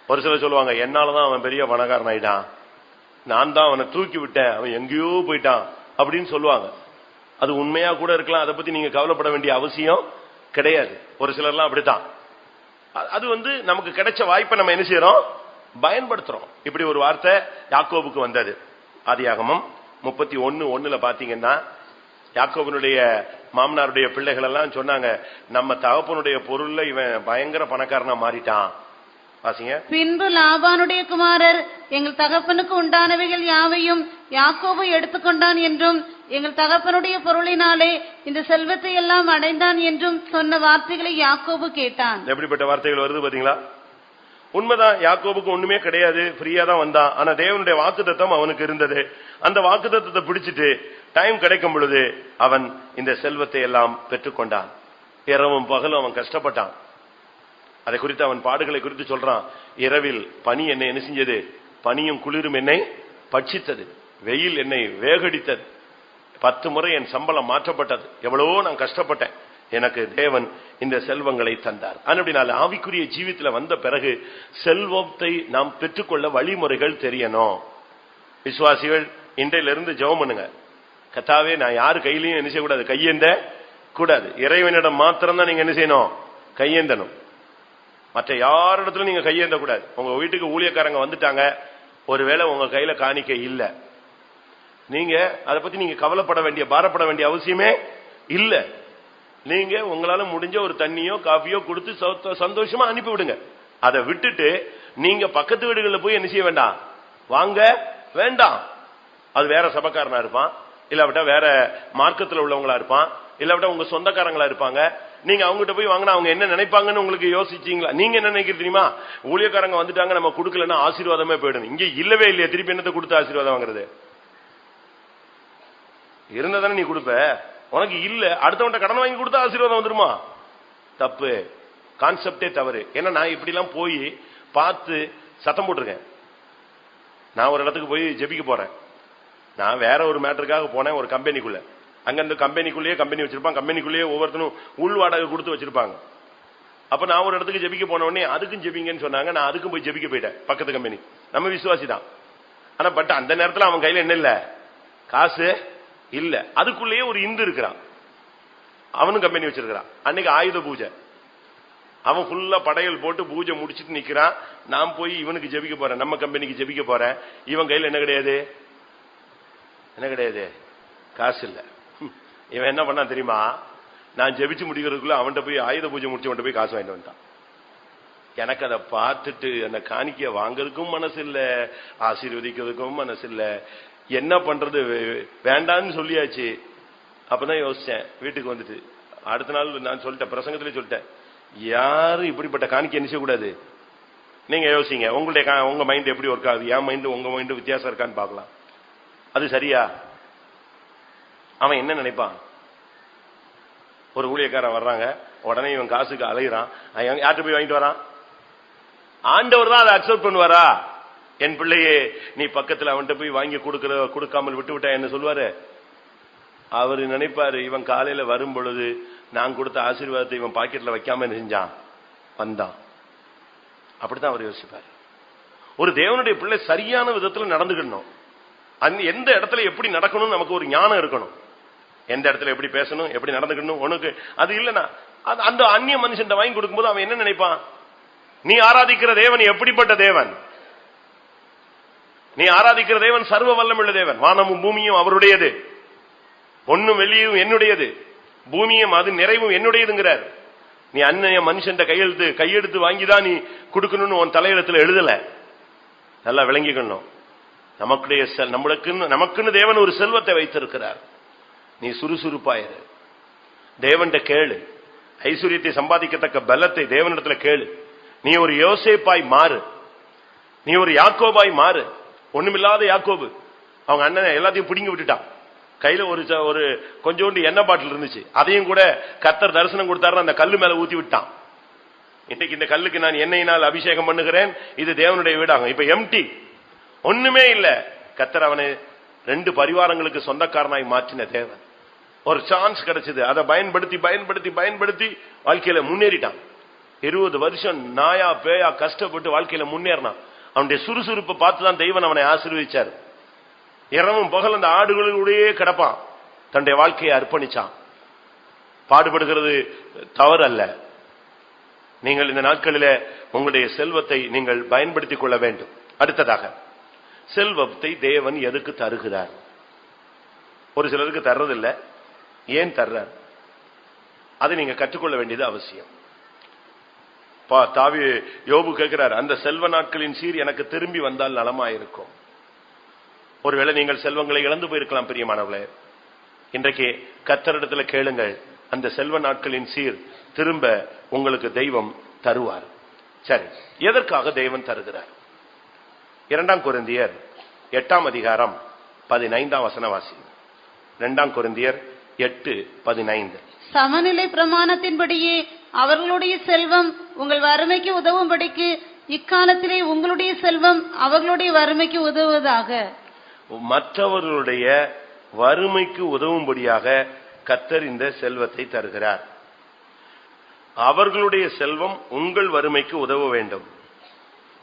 ஒரு சிலர் சொல்லுவாங்க, என்னாலதான் அவன் பெரிய பணக்காரன் ஆயிட்டான், நான் தான் அவனை தூக்கி விட்டேன், அவன் எங்கேயோ போயிட்டான் அப்படின்னு சொல்லுவாங்க. அது உண்மையா கூட இருக்கலாம். அதை பத்தி நீங்க கவலைப்பட வேண்டிய அவசியம் கிடையாது. ஒரு சிலர்லாம் அப்படித்தான். அது வந்து நமக்கு கிடைச்ச வாய்ப்பை நம்ம என்ன செய்யறோம், பயன்படுத்துறோம். இப்படி ஒரு வார்த்தை யாக்கோபுக்கு வந்தது. ஆதியாகமம் 31:1 பாத்தீங்கன்னா, யாக்கோபனுடைய மாமனாருடைய பிள்ளைகள் எல்லாம் சொன்னாங்க, நம்ம தகப்பனுடைய பொருள்ல இவன் பயங்கர பணக்காரனா மாறிட்டான். வாசிங்க. பின்பு லாபானுடைய குமாரர் எங்கள் தகப்பனுக்கு உண்டானவைகள் யாவையும் யாக்கோபு எடுத்துக்கொண்டான் என்றும், எங்கள் தகப்பனுடைய பொருளினாலே இந்த செல்வத்தை எல்லாம் அடைந்தான் என்றும் சொன்ன வார்த்தைகளை யாக்கோபு கேட்டான். எப்படிப்பட்ட வார்த்தைகள் வருது பாத்தீங்களா? உண்மைதான், யாக்கோபுக்கு ஒண்ணுமே கிடையாது, ஃப்ரீயா தான் வந்தான். ஆனா தேவனுடைய வாக்குத்தத்தம் அவனுக்கு இருந்தது. அந்த வாக்குத்தத்தத்தை பிடிச்சிட்டு டைம் கிடைக்கும் பொழுது அவன் இந்த செல்வத்தை எல்லாம் பெற்றுக்கொண்டான். இரவும் பகலும் அவன் கஷ்டப்பட்டான். அதை குறித்து அவன் பாடுகளை குறித்து சொல்றான். இரவில் பனி என்னை என்ன செஞ்சது, பனியும் குளிரும் என்னை பட்சித்தது, வெயில் என்னை வேகடித்தது, 10 முறை என் சம்பளம் மாற்றப்பட்டது, எவ்வளவோ நான் கஷ்டப்பட்டேன், எனக்கு தேவன் இந்த செல்வங்களை தந்தார். அப்படினால ஆவிக்குரிய ஜீவித்துல வந்த பிறகு செல்வத்தை நாம் பெற்றுக்கொள்ள வழிமுறைகள் தெரியணும். விசுவாசிகள் இன்றையிலிருந்து ஜெபம் பண்ணுங்க. கர்த்தாவே, நான் யாரு கையிலையும் என்ன செய்யக்கூடாது, கையேந்த கூடாது. இறைவனிடம் மாத்திரம் தான் நீங்க என்ன செய்யணும், கையேந்தணும். மற்ற யாரிடத்துல நீங்க கையேந்த கூடாது. உங்க வீட்டுக்கு ஊழியக்காரங்க வந்துட்டாங்க, ஒருவேளை உங்க கையில காணிக்கை இல்ல, நீங்க அதை பத்தி நீங்க கவலைப்பட வேண்டிய, பாரப்பட வேண்டிய அவசியமே இல்ல. நீங்க உங்களால முடிஞ்ச ஒரு தண்ணியோ காஃபியோ கொடுத்து சந்தோஷமா அனுப்பி விடுங்க. அதை விட்டுட்டு நீங்க பக்கத்து வீடுகளில் போய் என்ன செய்ய வேண்டாம், வாங்க வேண்டாம். அது வேற சபக்காரனா இருப்பான், இல்லாவிட்டா வேற மார்க்கத்தில் உள்ளவங்களா இருப்பான், இல்லாவிட்டா உங்க சொந்தக்காரங்களா இருப்பாங்க. நீங்க அவங்ககிட்ட போய் வாங்கினா அவங்க என்ன நினைப்பாங்கன்னு உங்களுக்கு யோசிச்சீங்களா? நீங்க என்ன நினைக்கிறீங்க தெரியுமா, ஊழியக்காரங்க வந்துட்டாங்க நம்ம கொடுக்கலன்னா ஆசீர்வாதமே போயிடும். இங்க இல்லவே இல்லையா, திருப்பி என்னத்தை கொடுத்து ஆசீர்வாதம் வாங்குறது? இருந்ததானே நீ கொடுப்ப, உனக்கு இல்ல, அடுத்தவன்ட்ட கடன் வாங்கி கொடுத்தா ஆசீர்வாதம் வந்துருமா? தப்பு, கான்செப்டே தவறு. ஏன்னா நான் இப்படி எல்லாம் போய் பார்த்து சத்தம் போட்டிருக்கேன். நான் ஒரு இடத்துக்கு போய் ஜெபிக்க போறேன். நான் வேற ஒரு மேட்டருக்காக போனேன், ஒரு கம்பெனிக்குள்ள. அங்க இந்த கம்பெனிக்குள்ளேயே கம்பெனி வச்சிருப்பாங்க, கம்பெனிக்குள்ளேயே ஒவ்வொருத்தரும் உள் வாடகை கொடுத்து வச்சிருப்பாங்க. அப்ப நான் ஒரு இடத்துக்கு ஜெபிக்க போன உடனே அதுக்கும் ஜெபிங்கன்னு சொன்னாங்க. நான் அதுக்கும் போய் ஜெபிக்க போயிட்டேன். பக்கத்து கம்பெனி, நம்ம விசுவாசி தான். ஆனா பட் அந்த நேரத்தில் அவன் கையில என்ன இல்ல, காசு இல்ல. அதுக்குள்ளேயே ஒரு இந்து இருக்கிறான், அவனும் கம்பெனி வச்சிருக்கிறான். அன்னைக்கு ஆயுத பூஜை, அவன் ஃபுல்லா படையல் போட்டு பூஜை முடிச்சிட்டு நிக்கிறான். நான் போய் இவனுக்கு ஜெபிக்க போறேன், நம்ம கம்பெனிக்கு ஜெபிக்க போறேன். இவன் கையில என்ன கிடையாது, என்ன கிடையாது, காசு இல்ல. இவன் என்ன பண்ணா தெரியுமா, நான் ஜெபிச்சு முடிக்கிறதுக்குள்ள அவன்கிட்ட போய் ஆயுத பூஜை முடிச்சு போய் காசு வாங்கிட்டு வந்தான். எனக்கு அதை பார்த்துட்டு அந்த காணிக்கைய வாங்கறதுக்கும் மனசு இல்ல, ஆசீர்வதிக்கிறதுக்கும் மனசு இல்ல. என்ன பண்றது, வேண்டான்னு சொல்லியாச்சு. அப்பதான் யோசிச்சேன், வீட்டுக்கு வந்துட்டு அடுத்த நாள் நான் சொல்லிட்டேன், பிரசங்கத்திலே சொல்லிட்டேன், யாரும் இப்படிப்பட்ட காணிக்கை என்ன செய்யக்கூடாது. நீங்க யோசிங்க, உங்க மைண்ட் எப்படி ஒர்க் ஆகுது, என் மைண்ட் உங்க மைண்ட் வித்தியாசம் இருக்கான்னு பாக்கலாம். அது சரியா? அவன் என்ன நினைப்பான், ஒரு ஊழியக்காரன் வர்றாங்க, உடனே இவன் காசுக்கு அலைகிறான். யார்கிட்ட போய் வாங்கிட்டு வரான்? ஆண்டவர் தான் அதை அக்செப்ட் பண்ணுவாரா? என் பிள்ளையே நீ பக்கத்தில் அவன்கிட்ட போய் வாங்கி கொடுக்காமல் விட்டு விட்டா என்ன சொல்லுவாரு? அவரு நினைப்பாரு, இவன் காலையில வரும் பொழுது நான் கொடுத்த ஆசீர்வாதத்தை இவன் பாக்கெட்ல வைக்காம செஞ்சான், வந்தான். அப்படித்தான் அவர் யோசிப்பார். ஒரு தேவனுடைய பிள்ளை சரியான விதத்தில் நடந்துக்கணும். எந்த இடத்துல எப்படி நடக்கணும் நமக்கு ஒரு ஞானம் இருக்கணும். எந்த இடத்துல எப்படி பேசணும், எப்படி நடந்துக்கணும். உனக்கு அது இல்லைன்னா அந்த அந்நிய மனுஷன் வாங்கி கொடுக்கும்போது அவன் என்ன நினைப்பான்? நீ ஆராதிக்கிற தேவன் எப்படிப்பட்ட தேவன்? நீ ஆராதிக்கிற தேவன் சர்வ வல்லமுள்ள தேவன். வானமும் பூமியும் அவருடையது, பொன்னும் வெள்ளியும் என்னுடையது, பூமியும் அது நிறைவும் என்னுடையதுங்கிறார். நீ அந்நிய மனுஷன் கையெடுத்து வாங்கிதான் நீ கொடுக்கணும்னு உன் தலையிடத்துல எழுதல. நல்லா விளங்கிக்கணும். நமக்குன்னு தேவன் ஒரு செல்வத்தை வைத்திருக்கிறார். நீ சுறுசுறுப்பாயிரு, தேவன்கிட்ட கேளு. ஐஸ்வர்யத்தை சம்பாதிக்கத்தக்க பலத்தை தேவனிடத்துல கேளு. நீ ஒரு யோசேப்பாய் மாறு, நீ ஒரு யாக்கோபாய் மாறு. ஒண்ணுமில்லாத யாக்கோபு அவங்க அண்ணன் எல்லாத்தையும் பிடிங்கி விட்டுட்டான். கையில ஒரு கொஞ்சோண்டு எண்ணெய் பாட்டில் இருந்துச்சு, அதையும் கூட கர்த்தர் தரிசனம் கொடுத்தாரு, அந்த கல்லு மேல ஊத்தி விட்டான். இன்னைக்கு இந்த கல்லுக்கு நான் எண்ணெயினால் அபிஷேகம் பண்ணுகிறேன், இது தேவனுடைய வீடாகும். இப்ப எம்டி, ஒண்ணுமே இல்ல. கர்த்தர் அவனை 2 பரிவாரங்களுக்கு சொந்தக்காரனாய் மாற்றின தேவன். ஒரு சான்ஸ் கிடைச்சது, அதை பயன்படுத்தி பயன்படுத்தி பயன்படுத்தி வாழ்க்கையில முன்னேறிட்டான். 20 வருஷம் நாயா பேயா கஷ்டப்பட்டு வாழ்க்கையில முன்னேறினான். அவனுடைய சுறுசுறுப்பை பார்த்துதான் தெய்வன் அவனை ஆசீர்வதிச்சார். இரவும் பகல் அந்த ஆடுகளுடைய கிடப்பான், தன்னுடைய வாழ்க்கையை அர்ப்பணிச்சான். பாடுபடுகிறது தவறு அல்ல. நீங்கள் இந்த நாட்களிலே உங்களுடைய செல்வத்தை நீங்கள் பயன்படுத்திக் கொள்ள வேண்டும். அடுத்ததாக, செல்வத்தை தேவன் எதுக்கு தருகிறார்? ஒரு சிலருக்கு தர்றதில்லை. ஏன் தர்றார்? அதை நீங்க கற்றுக்கொள்ள வேண்டியது அவசியம். யோபு கேட்கிறார், அந்த செல்வ நாட்களின் சீர் எனக்கு திரும்பி வந்தால் நலமாயிருக்கும். ஒருவேளை நீங்கள் செல்வங்களை இழந்து போயிருக்கலாம் பிரியமானவர்களே. இன்றைக்கு கர்த்தரிடத்துல கேளுங்கள், அந்த செல்வ நாட்களின் சீர் திரும்ப உங்களுக்கு தெய்வம் தருவார். சரி, எதற்காக தெய்வம் தருகிறார்? 2 கொரிந்தியர் 8 அதிகாரம் 15 வசனம் வாசி. 2 கொரிந்தியர் 8:15. சமநிலை பிரமாணத்தின்படியே அவர்களுடைய செல்வம் உங்கள் வறுமைக்கு உதவும்படிக்கு இக்காலத்திலே உங்களுடைய செல்வம் அவர்களுடைய வறுமைக்கு உதவுவதாக. மற்றவர்களுடைய வறுமைக்கு உதவும்படியாக கர்த்தர் இந்த செல்வத்தை தருகிறார். அவர்களுடைய செல்வம் உங்கள் வறுமைக்கு உதவ வேண்டும்,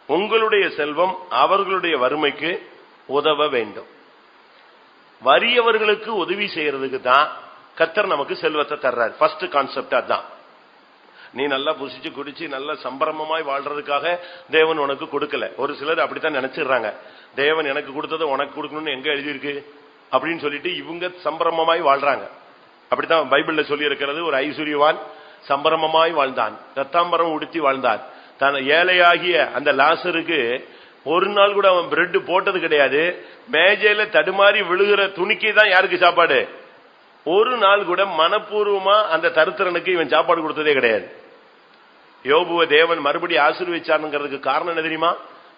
உங்களுடைய செல்வம் அவர்களுடைய வறுமைக்கு உதவ வேண்டும். வறியவர்களுக்கு உதவி செய்யறதுக்கு தான் கர்த்தர் நமக்கு செல்வத்தை தர்றார். ஃபர்ஸ்ட் கான்செப்ட் அதான். நீ நல்லா புசிச்சு குடிச்சு நல்ல சம்பரமமாய் வாழ்றதுக்காக தேவன் உனக்கு கொடுக்கல. ஒரு சிலர் அப்படித்தான் நினைச்சிடுறாங்க, தேவன் எனக்கு கொடுத்ததை உனக்கு கொடுக்கணும்னு எங்க எழுதியிருக்கு அப்படின்னு சொல்லிட்டு இவங்க சம்பரமமாய் வாழ்றாங்க. அப்படித்தான் பைபிள்ல சொல்லி இருக்கிறது. ஒரு ஐஸ்வர்யவான் சம்பரமமாய் வாழ்ந்தான், ரத்தாம்பரம் உடுத்தி வாழ்ந்தான். தான் ஏழையாகிய அந்த லாசருக்கு ஒரு நாள் கூட அவன் பிரெட் போட்டது கிடையாது. மேஜையில தடுமாறி விழுகிற துணிக்கை தான் யாருக்கு சாப்பாடு? ஒரு நாள் கூட மனப்பூர்வமா அந்த தருத்திரனுக்கு இவன் சாப்பாடு கொடுத்ததே கிடையாது. யோபுவை தேவன் மறுபடியும் ஆசீர்வதிச்சாருங்கிறதுக்கு காரணம் என்ன தெரியுமா?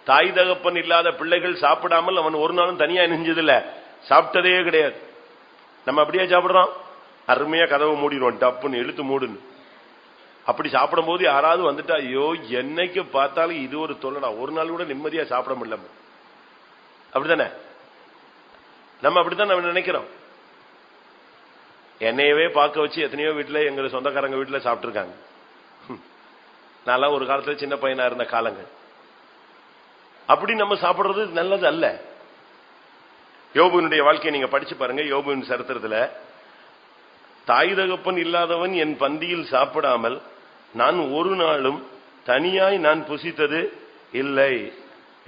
தாய் தகப்பன் இல்லாத பிள்ளைகள் சாப்பிடாமல் அவன் ஒரு நாளும் தனியா நெஞ்சதில்ல, சாப்பிட்டதே கிடையாது. நம்ம அப்படியே சாப்பிடுறோம், அருமையா கதவை மூடிடுவோம், டப்புன்னு இழுத்து மூடுன்னு. அப்படி சாப்பிடும் போது யாராவது வந்துட்டா, ஐயோ என்னைக்கு பார்த்தாலும் இது ஒரு தொல்லடா, ஒரு நாள் கூட நிம்மதியா சாப்பிட முடியல. அப்படித்தானே? நம்ம அப்படித்தான் நம்ம நினைக்கிறோம். என்னையவே பார்க்க வச்சு எத்தனையோ வீட்டுல, எங்க சொந்தக்காரங்க வீட்டுல சாப்பிட்டு இருக்காங்க. நான் ஒரு காலத்துல சின்ன பையனா இருந்த காலங்கள். அப்படி நம்ம சாப்பிடுறது நல்லது அல்ல. யோபுவினுடைய வாழ்க்கையை நீங்க படிச்சு பாருங்க. யோபுவின் சரித்திரத்துல, தாய் தகப்பன் இல்லாதவன் என் பந்தியில் சாப்பிடாமல் நான் ஒரு நாளும் தனியாய் நான் புசித்தது இல்லை.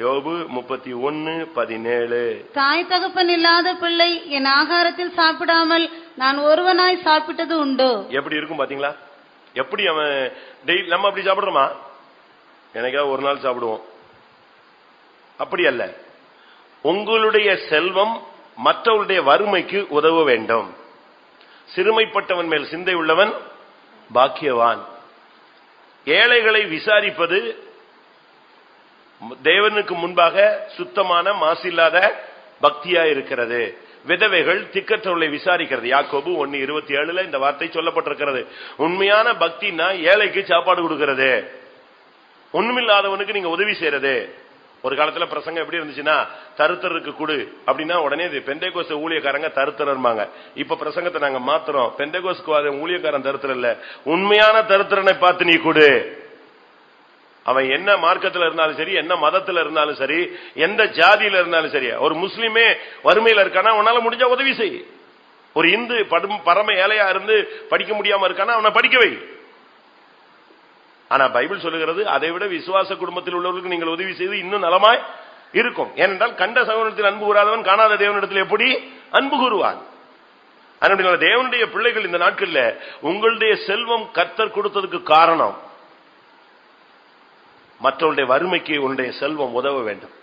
யோபு 31:17. தாய் தகப்பன் இல்லாத பிள்ளை என் ஆகாரத்தில் சாப்பிடாமல் நான் ஒருவனாய் சாப்பிட்டது உண்டோ? எப்படி இருக்கும் பாத்தீங்களா? எப்படி அவன் டெய்லி நம்ம அப்படி சாப்பிடுறோமா? எனக்காக ஒரு நாள் சாப்பிடுவோம். அப்படி அல்ல. உங்களுடைய செல்வம் மற்றவருடைய வறுமைக்கு உதவ வேண்டும். சிறுமைப்பட்டவன் மேல் சிந்தை உள்ளவன் பாக்கியவான். ஏழைகளை விசாரிப்பது தேவனுக்கு முன்பாக சுத்தமான மாசில்லாத பக்தியா இருக்கிறது. விதவைகள் திக்கற்றவர்களை விசாரிக்கிறது. யாக்கோபு 1:27 இந்த வார்த்தை சொல்லப்பட்டிருக்கிறது. உண்மையான பக்தினா ஏழைக்கு சாப்பாடு கொடுக்கிறது, ஒண்ணுமில்லாதவனுக்கு நீங்க உதவி செய்யறது. ஒரு காலத்துல பிரசங்கம் எப்படி இருந்துச்சுன்னா, தருத்தருக்கு கொடு அப்படின்னா உடனே பெந்தேகோஸ்து ஊழியக்காரங்க தருத்தரம்பாங்க. இப்ப பிரசங்கத்தை நாங்க மாத்துறோம், பெந்தேகோஸ்து ஊழியக்காரன் தருத்தர் இல்ல, உண்மையான தருத்தரனை பார்த்து நீ கொடு. அவன் என்ன மார்க்கத்தில் இருந்தாலும் சரி, என்ன மதத்தில் இருந்தாலும் சரி, எந்த ஜாதியில இருந்தாலும் சரி. ஒரு முஸ்லிமே வறுமையில இருக்கானா உன்னால முடிஞ்சா உதவி செய். ஒரு இந்து பரம ஏழையா இருந்து படிக்க முடியாம இருக்கானா அவனை படிக்க வை. ஆனா பைபிள் சொல்லுகிறது, அதை விட விசுவாச குடும்பத்தில் உள்ளவர்களுக்கு நீங்கள் உதவி செய்து இன்னும் நலமாய் இருக்கும். ஏனென்றால் கண்ட சகோதரத்தில் அன்பு கூறாதவன் காணாத தேவனிடத்தில் எப்படி அன்பு கூறுவான்? அதனால தேவனுடைய பிள்ளைகள் இந்த நாட்களில் உங்களுடைய செல்வம் கர்த்தர் கொடுத்ததுக்கு காரணம், மற்றவருடைய வறுமைக்கு உன்னுடைய செல்வம் உதவ வேண்டும்.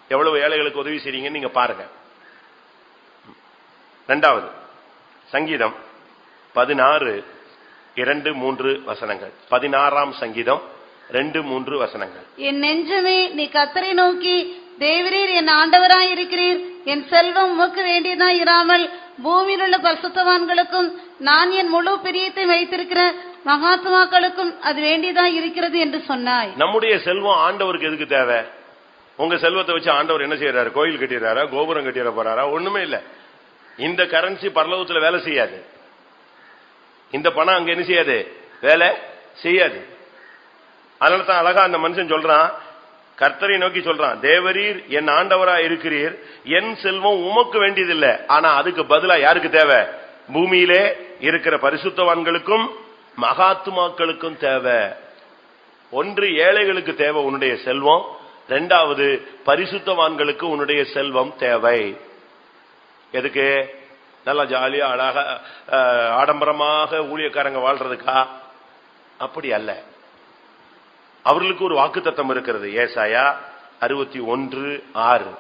எவ்வளவு ஏழைகளுக்கு உதவி செய்றீங்கன்னு நீங்க பாருங்க. இரண்டாவது சங்கீதம் 16:2-3 வசனங்கள். 16ஆம் சங்கீதம் 2-3 வசனங்கள். என் நெஞ்சமே நீ கர்த்தரை நோக்கி, தேவரீர் என் ஆண்டவராய் இருக்கிறீர். என் செல்வம் உமக்கு வேண்டியதாய் இராமல் பூமியில் உள்ள பரிசுத்தவான்களுக்கும் நான் என் முழு பிரியத்தை வைத்திருக்கிற மகாத்மாக்களுக்கும் அது வேண்டியதாய் இருக்கிறது என்று சொன்னாய். நம்முடைய செல்வம் ஆண்டவருக்கு எதுக்கு தேவை? உங்க செல்வத்தை வச்சு ஆண்டவர் என்ன செய்யறாரு? கோயில் கட்டிடுறாரா? கோபுரம் கட்டிட போறாரா? ஒண்ணுமே இல்ல. இந்த கரன்சி பரலோகத்துல வேலை செய்யாது. இந்த பணம் அங்க என்ன செய்யாது? வேலை செய்யாது. அதனால தான் அழகா அந்த மனுஷன் சொல்றான், கர்த்தரை நோக்கி சொல்றான், தேவரீர் என் ஆண்டவரா இருக்கிறீர், என் செல்வம் உமக்கு வேண்டியதில்லை. ஆனா அதுக்கு பதிலா யாருக்கு தேவை? பூமியிலே இருக்கிற பரிசுத்தவான்களுக்கும் மகாத்மாக்களுக்கும் தேவை. ஒன்று ஏழைகளுக்கு தேவை உன்னுடைய செல்வம், இரண்டாவது பரிசுத்தவான்களுக்கு உன்னுடைய செல்வம் தேவை. எதுக்கு? நல்லா ஜாலியா அழகா ஆடம்பரமாக ஊழியக்காரங்க வாழ்றதுக்கா? அப்படி அல்ல. அவர்களுக்கு ஒரு வாக்குத்தத்தம் இருக்கிறது. ஏசாயா 61:6.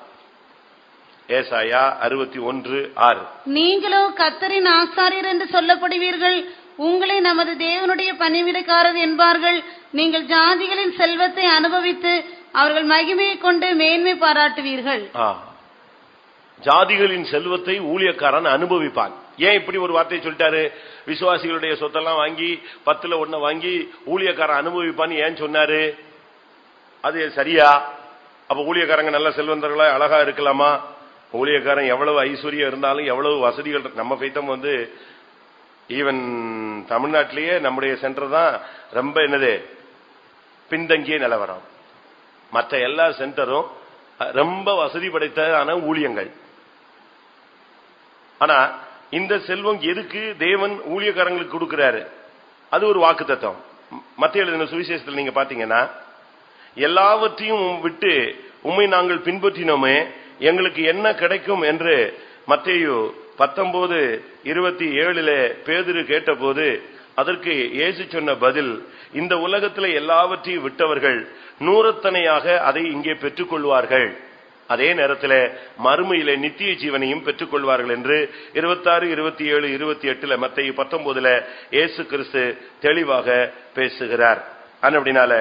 ஏசாயா 61:6. நீங்களோ கர்த்தரின் ஆசாரியர் என்று சொல்லப்படுவீர்கள், உங்களை நமது தேவனுடைய பணிவிடைக்காரர் என்பார்கள். நீங்கள் ஜாதிகளின் செல்வத்தை அனுபவித்து அவர்கள் மகிமையை கொண்டு மேன்மை பாராட்டுவீர்கள். ஜாதிகளின் செல்வத்தை ஊழியக்காரன் அனுபவிப்பான். ஏன் இப்படி ஒரு வார்த்தை சொல்லிட்டாரு? விசுவாசிகளுடைய சொத்தெல்லாம் வாங்கி 10ல் 1 வாங்கி ஊழியக்காரன் அனுபவிப்பான்னு ஏன் சொன்னாரு? அது சரியா? அப்ப ஊழியக்காரங்க நல்ல செல்வந்தர்களா அழகா இருக்கலாமா? ஊழியக்காரன் எவ்வளவு ஐஸ்வர்யம் இருந்தாலும், எவ்வளவு வசதிகள், நம்ம பைத்தம் ஈவன் தமிழ்நாட்டிலேயே நம்முடைய சென்டர் தான் ரொம்ப என்னது பின்தங்கிய நிலவரம். மற்ற எல்லா சென்டரும் ரொம்ப வசதி படைத்தான ஊழியங்கள். ஆனா இந்த செல்வம் எதுக்கு தேவன் ஊழியக்காரங்களுக்கு கொடுக்கிறாரு? அது ஒரு வாக்குத்தத்தம். மத்திய எழுதின சுவிசேஷத்தில் நீங்க பாத்தீங்கன்னா, எல்லாவற்றையும் விட்டு உம்மை நாங்கள் பின்பற்றினோமே, எங்களுக்கு என்ன கிடைக்கும் என்று மத்தேயு 19:27 பேதுரு கேட்டபோது அதற்கு இயேசு சொன்ன பதில், இந்த உலகத்தில் எல்லாவற்றையும் விட்டவர்கள் நூறத்தனையாக அதை இங்கே பெற்றுக் கொள்வார்கள், அதே நேரத்தில் மறுமையிலே நித்திய ஜீவனையும் பெற்றுக் கொள்வார்கள் என்று 26, 27, 28 மத்தேயு 19 இயேசு கிறிஸ்து தெளிவாக பேசுகிறார். அப்படினால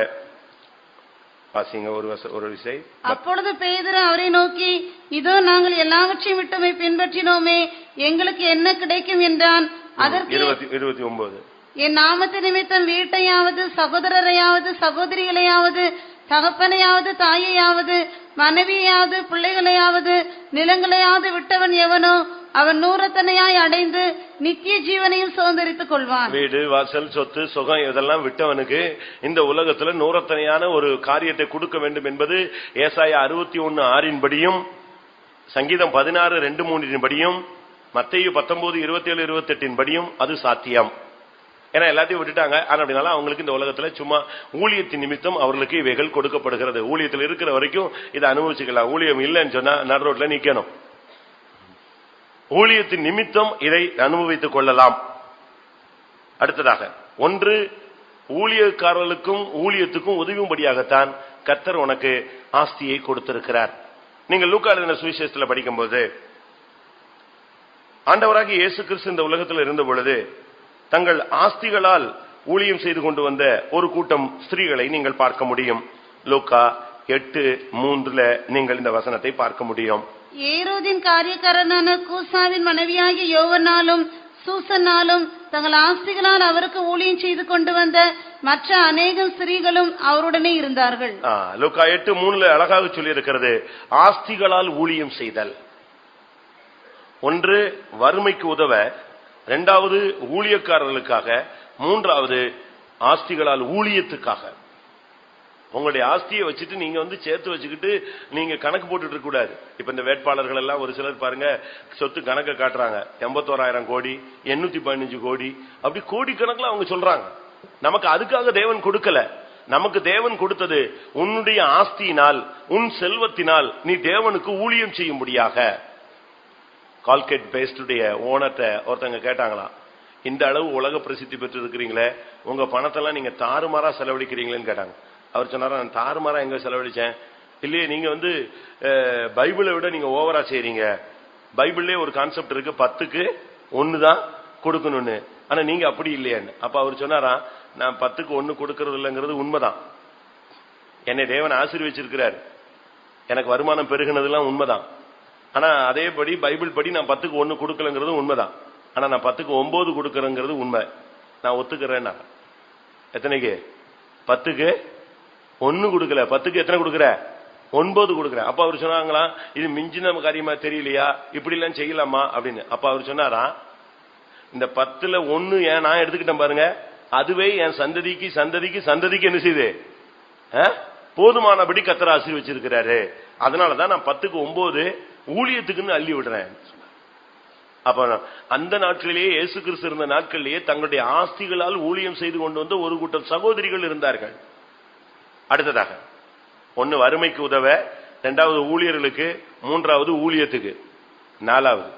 வாசிங்க ஒரு விஷயம். அப்பொழுது பேதுரு அவரை நோக்கி, இதோ நாங்கள் எல்லாவற்றையும் விட்டோமே பின்பற்றினோமே, எங்களுக்கு என்ன கிடைக்கும் என்றான். அதற்கு 29, என் நாமத்து நிமித்தம் வீட்டையாவது சகோதரரையாவது சகோதரிகளையாவது தகப்பனையாவது தாயையாவது மனைவியாவது பிள்ளைகளையாவது நிலங்களையாவது விட்டவன் எவனோ அவன் நூறத்தனையாய் அடைந்து நித்திய ஜீவனையும் சுதந்திரித்துக் கொள்வான். வீடு வாசல் சொத்து சுகம் இதெல்லாம் விட்டவனுக்கு இந்த உலகத்துல நூறத்தனையான ஒரு காரியத்தை கொடுக்க வேண்டும் என்பது ஏசாயா 61:6 படியும், சங்கீதம் 16:2-3 படியும், மத்தேயு 19:27, 28 படியும் அது சாத்தியம். ஏன்னா எல்லாத்தையும் விட்டுட்டாங்க. அப்படினால அவங்களுக்கு இந்த உலகத்துல சும்மா ஊழியத்தின் நிமித்தம் அவர்களுக்கு இவைகள் கொடுக்கப்படுகிறது. ஊழியத்தில் இருக்கிற வரைக்கும் இதை அனுபவிச்சுக்கலாம். ஊழியம் இல்லைன்னு சொன்னா நடு ரோட்ல நிக்கணும். ஊழியத்தின் நிமித்தம் இதை அனுபவித்துக் கொள்ளலாம். அடுத்ததாக, ஒன்று ஊழியக்காரர்களுக்கும் ஊழியத்துக்கும் உதவும்படியாகத்தான் கர்த்தர் உனக்கு ஆஸ்தியை கொடுத்திருக்கிறார். நீங்கள் லூக்கா எழுதின சுவிசேஷத்துல படிக்கும்போது, ஆண்டவராகிய இயேசு கிறிஸ்து இந்த உலகத்தில் இருந்த பொழுது தங்கள் ஆஸ்திகளால் ஊழியம் செய்து கொண்டு வந்த ஒரு கூட்டம் ஸ்திரீகளை நீங்கள் பார்க்க முடியும். லூக்கா 8:3 நீங்கள் இந்த வசனத்தை பார்க்க முடியும். ஏரோதின் காரியக்காரனான கூசாவின் மனைவியாகிய யோவனாலும் சூசனாலும் தங்கள் ஆஸ்திகளால் அவருக்கு ஊழியம் செய்து கொண்டு வந்த மற்ற அநேகம் ஸ்திரீகளும் அவருடனே இருந்தார்கள். லூக்கா 8:3 அழகாக சொல்லி இருக்கிறது, ஆஸ்திகளால் ஊழியம் செய்தல். ஒன்று வறுமைக்கு உதவ, இரண்டாவது ஊழியக்காரர்களுக்காக, மூன்றாவது ஆஸ்திகளால் ஊழியத்துக்காக. உங்களுடைய ஆஸ்தியை வச்சுட்டு நீங்க சேர்த்து வச்சுக்கிட்டு நீங்க கணக்கு போட்டுட்டு இருக்க கூடாது. இப்ப இந்த வேட்பாளர்கள் எல்லாம் ஒரு சிலர் பாருங்க, சொத்து கணக்கை காட்டுறாங்க, 81,000 கோடி, 815 கோடி, அப்படி கோடி கணக்குல அவங்க சொல்றாங்க. நமக்கு அதுக்காக தேவன் கொடுக்கல. நமக்கு தேவன் கொடுத்தது உன்னுடைய ஆஸ்தியினால், உன் செல்வத்தினால் நீ தேவனுக்கு ஊழியம் செய்யும்படியாக. கால்கேட் பேஸ்டுடைய ஓனர்ட்ட ஒருத்தங்க கேட்டாங்களாம், இந்த அளவு உலக பிரசித்தி பெற்று இருக்கிறீங்களே, உங்க பணத்தெல்லாம் நீங்க தாறுமாறா செலவழிக்கிறீங்களேன்னு கேட்டாங்க. அவர் சொன்னாரா, நான் தாறுமாறா எங்க செலவழிச்சேன்? இல்லையே, நீங்க பைபிளை விட நீங்க ஓவரா செய்றீங்க. பைபிள்லயே ஒரு கான்செப்ட் இருக்கு, 10க்கு 1 தான் கொடுக்கணும்னு. ஆனா நீங்க அப்படி இல்லையான்னு. அப்ப அவர் சொன்னாரா, நான் 10க்கு 1 கொடுக்கறது இல்லைங்கிறது உண்மைதான். என்னை தேவன் ஆசீர்வதிச்சிருக்கிறார், எனக்கு வருமானம் பெருகினதுலாம் உண்மைதான். ஆனா அதேபடி பைபிள் படி நான் 10க்கு 1 கொடுக்கலங்கிறது உண்மைதான். ஆனா நான் 10க்கு 9 கொடுக்கறேங்கிறது உண்மை. நான் ஒத்துக்கிறேன்னா எத்தனைக்கு? 10க்கு 1 கொடுக்கல, 10க்கு எத்தனை கொடுக்கற? 9 கொடுக்கறேன். அப்ப அவர் சொன்னாங்களா, இது மிஞ்சின காரியமா தெரியலையா, இப்படி எல்லாம் செய்யலாமா அப்படின்னு. அப்ப அவர் சொன்னாரா, இந்த 10ல 1 ஏன் நான் எடுத்துக்கிட்டேன் பாருங்க, அதுவே என் சந்ததிக்கு சந்ததிக்கு சந்ததிக்கு என்ன செய்யுது, போதுமானபடி கர்த்தர் ஆசீர்வதிச்சிருக்கிறாரு. அதனாலதான் நான் 10க்கு 9 ஊழியத்துக்குன்னு அள்ளி விடுறேன். அப்ப அந்த நாட்களிலேயே, இயேசு கிறிஸ்து இருந்த நாட்களிலேயே தங்களுடைய ஆஸ்திகளால் ஊழியம் செய்து கொண்டு வந்த ஒரு கூட்டம் சகோதரிகள் இருந்தார்கள். அடுத்ததாக, 1 வறுமைக்கு உதவ, 2வது ஊழியர்களுக்கு, 3வது ஊழியத்துக்கு, 4வது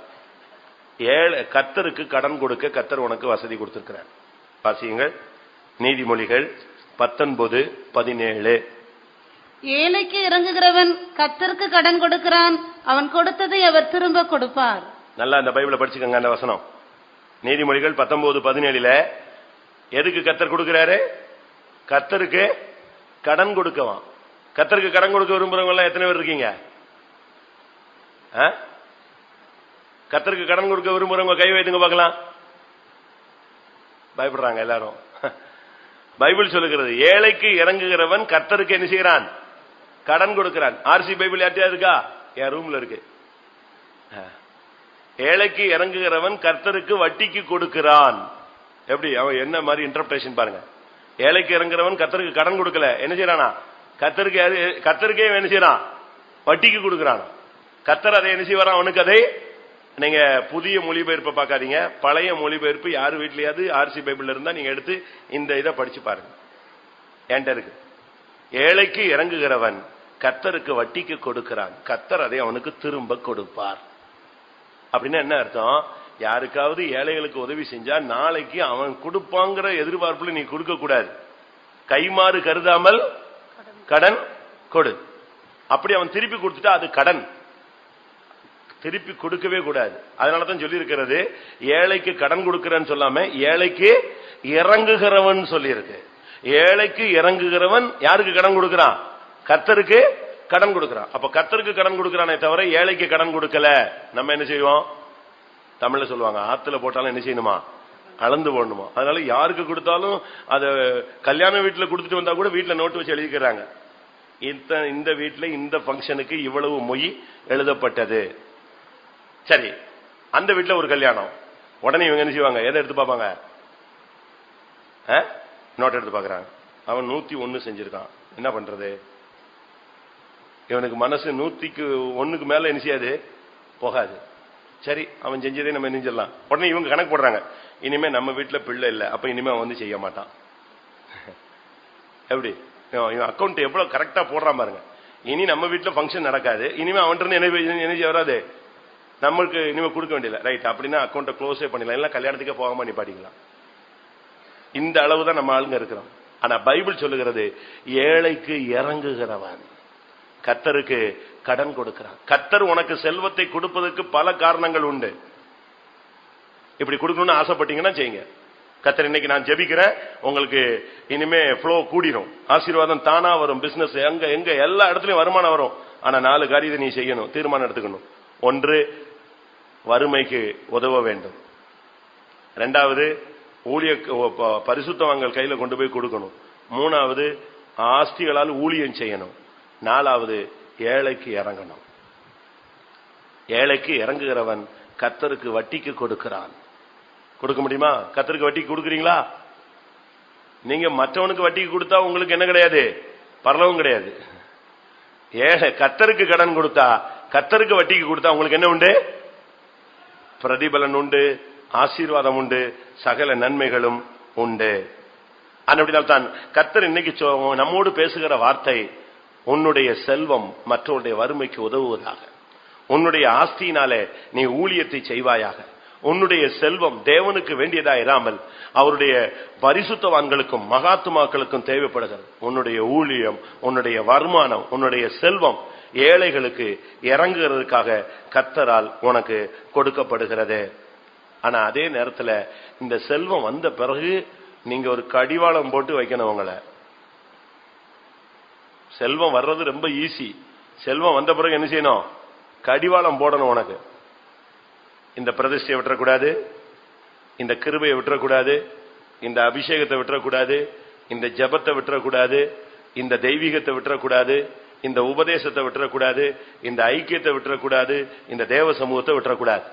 கர்த்தருக்கு கடன் கொடுக்க கர்த்தர் உனக்கு வசதி கொடுத்திருக்கிறார். வாசியுங்கள், நீதிமொழிகள் 19:17. ஏழைக்கு இறங்குகிறவன் கர்த்தருக்கு கடன் கொடுக்கிறான், அவன் கொடுத்ததை அவர் திரும்ப கொடுப்பார். நல்லா இந்த பைபிளை படிச்சுக்கங்க. அந்த வசனம் நீதிமொழிகள் 19:17. எதுக்கு கர்த்தர் கொடுக்கிறாரு? கர்த்தருக்கு கடன் கொடுக்கவான். கர்த்தருக்கு கடன் கொடுக்க விரும்புறவங்க எல்லாம் எத்தனை பேர் இருக்கீங்க? கர்த்தருக்கு கடன் கொடுக்க விரும்புறவங்க கை வைத்துங்க பார்க்கலாம். பயப்படுறாங்க எல்லாரும். பைபிள் சொல்லுகிறது, ஏழைக்கு இறங்குகிறவன் கர்த்தருக்கு என்ன செய்கிறான்? கடன் கொடுக்கிறான். ஆர்சி பைபிள் யார்ட்டியா இருக்கா? என் ரூம்ல இருக்கு. ஏழைக்கு இறங்குகிறவன் கர்த்தருக்கு வட்டிக்கு கொடுக்கிறான். எப்படி அவன் என்ன மாதிரி இன்டர்பிரேஷன் பாருங்க. ஏழைக்கு இறங்குறவன் கர்த்தருக்கு கடன் கொடுக்கல, என்ன செய்யறானா? கர்த்தருக்கே என்ன செய்யறான்? வட்டிக்கு கொடுக்கிறான். கர்த்தர் அதை என்ன செய்வாராம் அவனுக்கு. அதை நீங்க புதிய மொழிபெயர்ப்பை பார்க்காதீங்க, பழைய மொழிபெயர்ப்பு யாரு வீட்லயாவது ஆர்சி பைபிள் இருந்தா நீங்க எடுத்து இந்த இதை படிச்சு பாருங்க. என்கிட்ட இருக்கு. ஏழைக்கு இறங்குகிறவன் கர்த்தருக்கு வட்டிக்கு கொடுக்கிறான், கர்த்தர் அதை அவனுக்கு திரும்ப கொடுப்பார். அப்படின்னா என்ன அர்த்தம்? யாருக்காவது ஏழைகளுக்கு உதவி செஞ்சா நாளைக்கு அவன் கொடுப்பாங்கிற எதிர்பார்ப்புல நீ கொடுக்க கூடாது. கைமாறு கருதாமல் கடன் கொடு. அப்படி அவன் திருப்பி கொடுத்துட்டா அது கடன், திருப்பி கொடுக்கவே கூடாது. அதனாலதான் சொல்லி இருக்கிறது, ஏழைக்கு கடன் கொடுக்கிறன்னு சொல்லாம ஏழைக்கு இறங்குகிறவன் சொல்லி இருக்கு. ஏழைக்கு இறங்குகிறவன் யாருக்கு கடன் கொடுக்கிறான்? கர்த்தருக்கு கடன் கொடுக்கிறான். அப்ப கர்த்தருக்கு கடன் கொடுக்கிறானே தவிர ஏழைக்கு கடன் கொடுக்கல. நம்ம என்ன செய்வோம்? தமிழ்ல சொல்லுவாங்க, ஆத்துல போட்டாலும் என்ன செய்யணுமா? அளந்து போடணுமா. அதனால யாருக்கு கொடுத்தாலும் அத கல்யாண வீட்டுல கொடுத்துட்டு வந்தா கூட வீட்டுல நோட்டு வச்சு எழுதிக்கிறாங்க, இந்த வீட்டுல இந்த பங்கனுக்கு இவ்வளவு மொய் எழுதப்பட்டது. சரி, அந்த வீட்டுல ஒரு கல்யாணம், உடனே இவங்க என்ன செய்வாங்க? எதை எடுத்து பார்ப்பாங்க? நோட் எடுத்து பாக்குறாங்க. அவன் 101 செஞ்சிருக்கான், என்ன பண்றது? இவனுக்கு மனசு 101க்கு மேல என்ன செய்யாது, போகாது. சரி, அவன் செஞ்சதே நம்ம நெஞ்சிடலாம். உடனே இவங்க கணக்கு போடுறாங்க, இனிமே நம்ம வீட்டுல பிள்ளை இல்லை, அப்ப இனிமே அவன் செய்ய மாட்டான். எப்படி இவன் அக்கௌண்ட் எவ்வளவு கரெக்டா போடுறான் பாருங்க. இனி நம்ம வீட்டுல பங்கன் நடக்காது, இனிமே அவன் என்ன வராது, நம்மளுக்கு இனிமே கொடுக்க வேண்டியல. ரைட், அப்படின்னா அக்கௌண்ட்டை க்ளோஸே பண்ணிடலாம், எல்லாம் கல்யாணத்துக்கே போகாம நிப்பாட்டிக்கலாம். இந்த அளவுதான் நம்ம ஆளுங்க இருக்கிறோம். ஆனா பைபிள் சொல்லுகிறது, ஏழைக்கு இறங்குகிறவன் கர்த்தருக்கு கடன் கொடுக்கிறான். கர்த்தர் உனக்கு செல்வத்தை கொடுப்பதற்கு பல காரணங்கள் உண்டு. இப்படி கொடுக்கணும்னு ஆசைப்பட்டீங்கன்னா செய்யுங்க. கர்த்தர் இன்னைக்கு நான் ஜெபிக்கிறேன், உங்களுக்கு இனிமே ஃப்ளோ கூடிரும், ஆசீர்வாதம் தானா வரும், பிசினஸ் எங்க எல்லா இடத்துலயும் வருமானம் வரும். ஆனா 4 காரியத்தை நீ செய்யணும், தீர்மானம் எடுத்துக்கணும். ஒன்று, வறுமைக்கு உதவ வேண்டும். இரண்டாவது, ஊழிய பரிசுத்தவான்கள் கையில கொண்டு போய் கொடுக்கணும். மூணாவது, ஆஸ்திகளால் ஊழியம் செய்யணும். நாலாவது, ஏழைக்கு இறங்கணும். ஏழைக்கு இறங்குகிறவன் கர்த்தருக்கு வட்டிக்கு கொடுக்கிறான். கொடுக்க முடியுமா? கர்த்தருக்கு வட்டிக்கு கொடுக்குறீங்களா? நீங்க மற்றவனுக்கு வட்டிக்கு கொடுத்தா உங்களுக்கு என்ன கிடையாது? பரலவும் கிடையாது. ஏழை கர்த்தருக்கு கடன் கொடுத்தா, கர்த்தருக்கு வட்டிக்கு கொடுத்தா உங்களுக்கு என்ன உண்டு? பிரதிபலன் உண்டு, ஆசீர்வாதம் உண்டு, சகல நன்மைகளும் உண்டு. அப்படினால்தான் கர்த்தர் இன்னைக்கு நம்மோடு பேசுகிற வார்த்தை, உன்னுடைய செல்வம் மற்றவருடைய வறுமைக்கு உதவுவதாக, உன்னுடைய ஆஸ்தியினாலே நீ ஊழியத்தை செய்வாயாக. உன்னுடைய செல்வம் தேவனுக்கு வேண்டியதா இராமல் அவருடைய பரிசுத்தவான்களுக்கும் மகாத்துமாக்களுக்கும் தேவைப்படுகிறது. உன்னுடைய ஊழியம், உன்னுடைய வருமானம், உன்னுடைய செல்வம் ஏழைகளுக்கு இறங்குகிறதுக்காக கர்த்தரால் உனக்கு கொடுக்கப்படுகிறது. ஆனா அதே நேரத்துல இந்த செல்வம் வந்த பிறகு நீங்க ஒரு கடிவாளம் போட்டு வைக்கணும். உங்களை செல்வம் வர்றது ரொம்ப ஈஸி. செல்வம் வந்த பிறகு என்ன செய்யணும்? கடிவாளம் போடணும். உனக்கு இந்த பிரதிஷ்டையை விட்டுறக்கூடாது, இந்த கிருபையை விட்டுறக்கூடாது, இந்த அபிஷேகத்தை விட்டுறக்கூடாது, இந்த ஜபத்தை விட்டுறக்கூடாது, இந்த தெய்வீகத்தை விட்டுறக்கூடாது, இந்த உபதேசத்தை விட்டுறக்கூடாது, இந்த ஐக்கியத்தை விட்டுறக்கூடாது, இந்த தேவ சமூகத்தை விட்டுறக்கூடாது.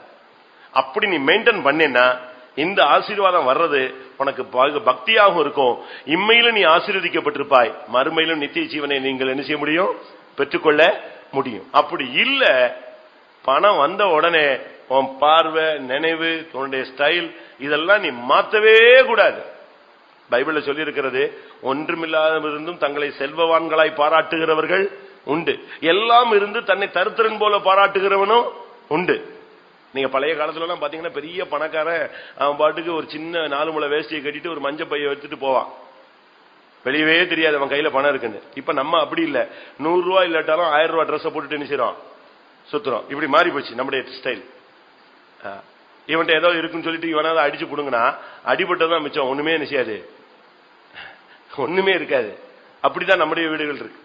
அப்படி நீ மெயின்டைன் பண்ணினா இந்த ஆசீர்வாதம் வர்றது உனக்கு பக்தியாகவும் இருக்கும். இம்மையிலும் நீ ஆசீர்வதிக்கப்பட்டிருப்பாய், மறுமையிலும் நித்திய ஜீவனை நீங்கள் என்ன செய்ய முடியும்? பெற்றுக்கொள்ள முடியும். அப்படி இல்ல, பணம் வந்த உடனே உன் பார்வை, நினைவு, உன்னுடைய ஸ்டைல் இதெல்லாம் நீ மாற்றவே கூடாது. பைபிள்ல சொல்லி இருக்கிறது, ஒன்றுமில்லாதிருந்தும் தங்களை செல்வவான்களாய் பாராட்டுகிறவர்கள் உண்டு, எல்லாம் இருந்து தன்னை தருத்திரன் போல பாராட்டுகிறவனும் உண்டு. நீங்க பழைய காலத்துல எல்லாம் பாத்தீங்கன்னா பெரிய பணக்காரன் அவன் பாட்டுக்கு ஒரு சின்ன 4 முழ வேஷ்டியை கட்டிட்டு ஒரு மஞ்சள் பையை எடுத்துட்டு போவான், வெளியவே தெரியாது அவன் கையில பணம் இருக்குன்னு. இப்ப நம்ம அப்படி இல்ல, 100 ரூபாய் இல்லாட்டாலும் 1000 ரூபாய் ட்ரெஸ் போட்டுட்டு நினைச்சிடும், சுத்துறோம். இப்படி மாறி போச்சு நம்முடைய ஸ்டைல். இவன்ட்ட ஏதோ இருக்குன்னு சொல்லிட்டு இவனாவது அடிச்சு புடுங்கினா அடிபட்டதான் மிச்சம், ஒண்ணுமே நினைச்சாது, ஒண்ணுமே இருக்காது. அப்படிதான் நம்முடைய வீடுகள் இருக்கு.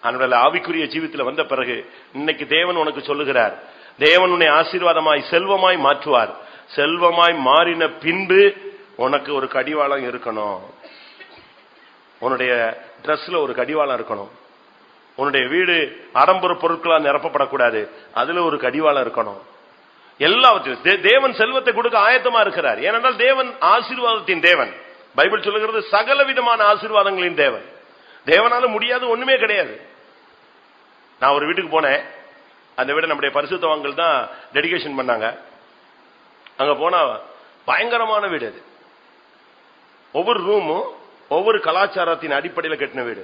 அதனால ஆவிக்குரிய ஜீவித்துல வந்த பிறகு இன்னைக்கு தேவன் உனக்கு சொல்லுகிறார், தேவன் உன்னை ஆசீர்வாதமாய் செல்வமாய் மாற்றுவார். செல்வமாய் மாறின பின்பு உனக்கு ஒரு கடிவாளம் இருக்கணும். உன்னுடைய டிரெஸ்ல ஒரு கடிவாளம் இருக்கணும். உன்னுடைய வீடு ஆடம்பர பொருட்களால் நிரப்பப்படக்கூடாது, அதுல ஒரு கடிவாளம் இருக்கணும். எல்லாவற்றிலும் தேவன் செல்வத்தை கொடுக்க ஆயத்தமா இருக்கிறார். ஏனென்றால் தேவன் ஆசீர்வாதத்தின் தேவன். பைபிள் சொல்லுகிறது சகல விதமான ஆசீர்வாதங்களின் தேவன். தேவனால முடியாது ஒண்ணுமே கிடையாது. நான் ஒரு வீட்டுக்கு போனேன், அந்த வீட நம்முடைய பரிசுத்தவான்கள் தான் டெடிகேஷன் பண்ணாங்க. அங்க போனா பயங்கரமான வீடு அது. ஒவ்வொரு ரூமும் ஒவ்வொரு கலாச்சாரத்தின் அடிப்படையில் கட்டின வீடு.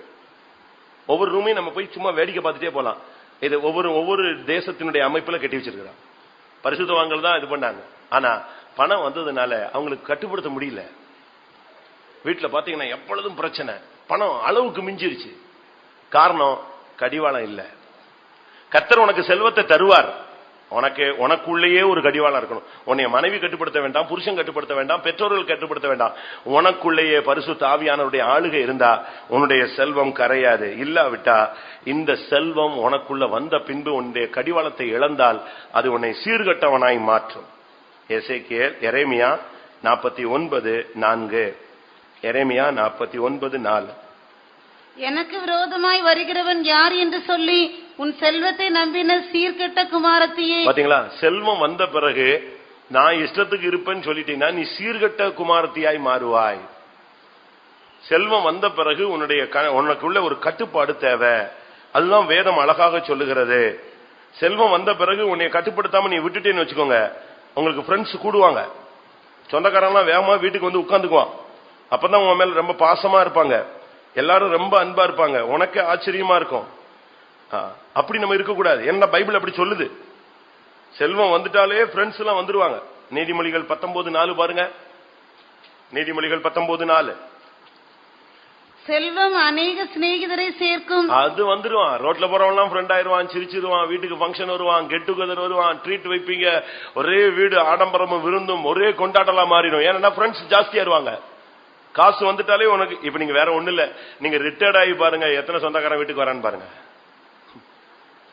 ஒவ்வொரு ரூமையும் நம்ம போய் சும்மா வேடிக்கை பார்த்துட்டே போலாம். இது ஒவ்வொரு தேசத்தினுடைய அமைப்புல கட்டி வச்சிருக்கிறான். பரிசுத்தவான்கள் தான் இது பண்ணாங்க. ஆனா பணம் வந்ததுனால அவங்களுக்கு கட்டுப்படுத்த முடியல. வீட்டுல பாத்தீங்கன்னா எப்பொழுதும் பிரச்சனை, பணம் அளவுக்கு மிஞ்சிருச்சு. காரணம் கடிவாளம் இல்ல. கர்த்தர் உனக்கு செல்வத்தை தருவார், உனக்குள்ளேயே ஒரு கடிவாளம் இருக்கணும். உன்னைய மனைவி கட்டுப்படுத்த வேண்டாம், புருஷன் கட்டுப்படுத்த வேண்டாம், பெற்றோர்கள் கட்டுப்படுத்த வேண்டாம். உனக்குள்ளேயே பரிசுத்த ஆவியானவருடைய ஆளுகை இருந்தா உன்னுடைய செல்வம் கரையாது. இல்லாவிட்டா இந்த செல்வம் உனக்குள்ள வந்த பின்பு உன்னுடைய கடிவாளத்தை இழந்தால் அது உன்னை சீர்கட்டவனாய் மாற்றும். எரேமியா 49:4. எரேமியா 49:4. எனக்கு விரோதமாய் வருகிறவன் யார் என்று சொல்லி உன் செல்வத்தை நம்பின சீர்கெட்ட குமாரத்தியே. பாத்தீங்களா, செல்வம் வந்த பிறகு நான் இஷ்டத்துக்கு இருப்பேன்னு சொல்லிட்டீங்கன்னா நீ சீர்கெட்ட குமாரத்தியாய் மாறுவாய். செல்வம் வந்த பிறகு உனக்குள்ள ஒரு கட்டுப்பாடு தேவை. அதுதான் வேதம் அழகாக சொல்லுகிறது. செல்வம் வந்த பிறகு உன்னை கட்டுப்படுத்தாம நீ விட்டுட்டேன்னு வச்சுக்கோங்க, உங்களுக்கு ஃப்ரெண்ட்ஸ் கூடுவாங்க, சொந்தக்காரங்களாம் வேகமா வீட்டுக்கு வந்து உட்கார்ந்துக்குவான். அப்பதான் உன் மேல ரொம்ப பாசமா இருப்பாங்க, எல்லாரும் ரொம்ப அன்பா இருப்பாங்க, உனக்கு ஆச்சரியமா இருக்கும். அப்படி நம்ம இருக்கக்கூடாது. என்ன பைபிள் அப்படி சொல்லுது. செல்வம் வந்துட்டாலே ஃப்ரெண்ட்ஸ் எல்லாம் வந்துருவாங்க. நீதிமொழிகள் 19:4 பாருங்க. நீதிமொழிகள் 19:4. செல்வம் அநேக சிநேகிதரை சேர்க்கும். அது வந்துருவான். ரோட்ல போறவன் ஃப்ரெண்ட் ஆயிருவான், சிரிச்சிருவான், வீட்டுக்கு ஃபங்க்ஷன் வருவான், கெட் டுகெதர் வருவான், ட்ரீட் வைப்பீங்க, ஒரே வீடு ஆடம்பரமும் விருந்தும் ஒரே கொண்டாட்டலாம் மாறிடும். ஏன்னா ஃப்ரெண்ட்ஸ் ஜாஸ்தியா இருவாங்க. காசு வந்துட்டாலே உனக்கு இப்ப நீங்க வேற ஒண்ணு இல்ல, நீங்க ரிட்டையர்ட் ஆகி பாருங்க, எத்தனை சொந்தக்காரன் வீட்டுக்கு வரான்னு பாருங்க.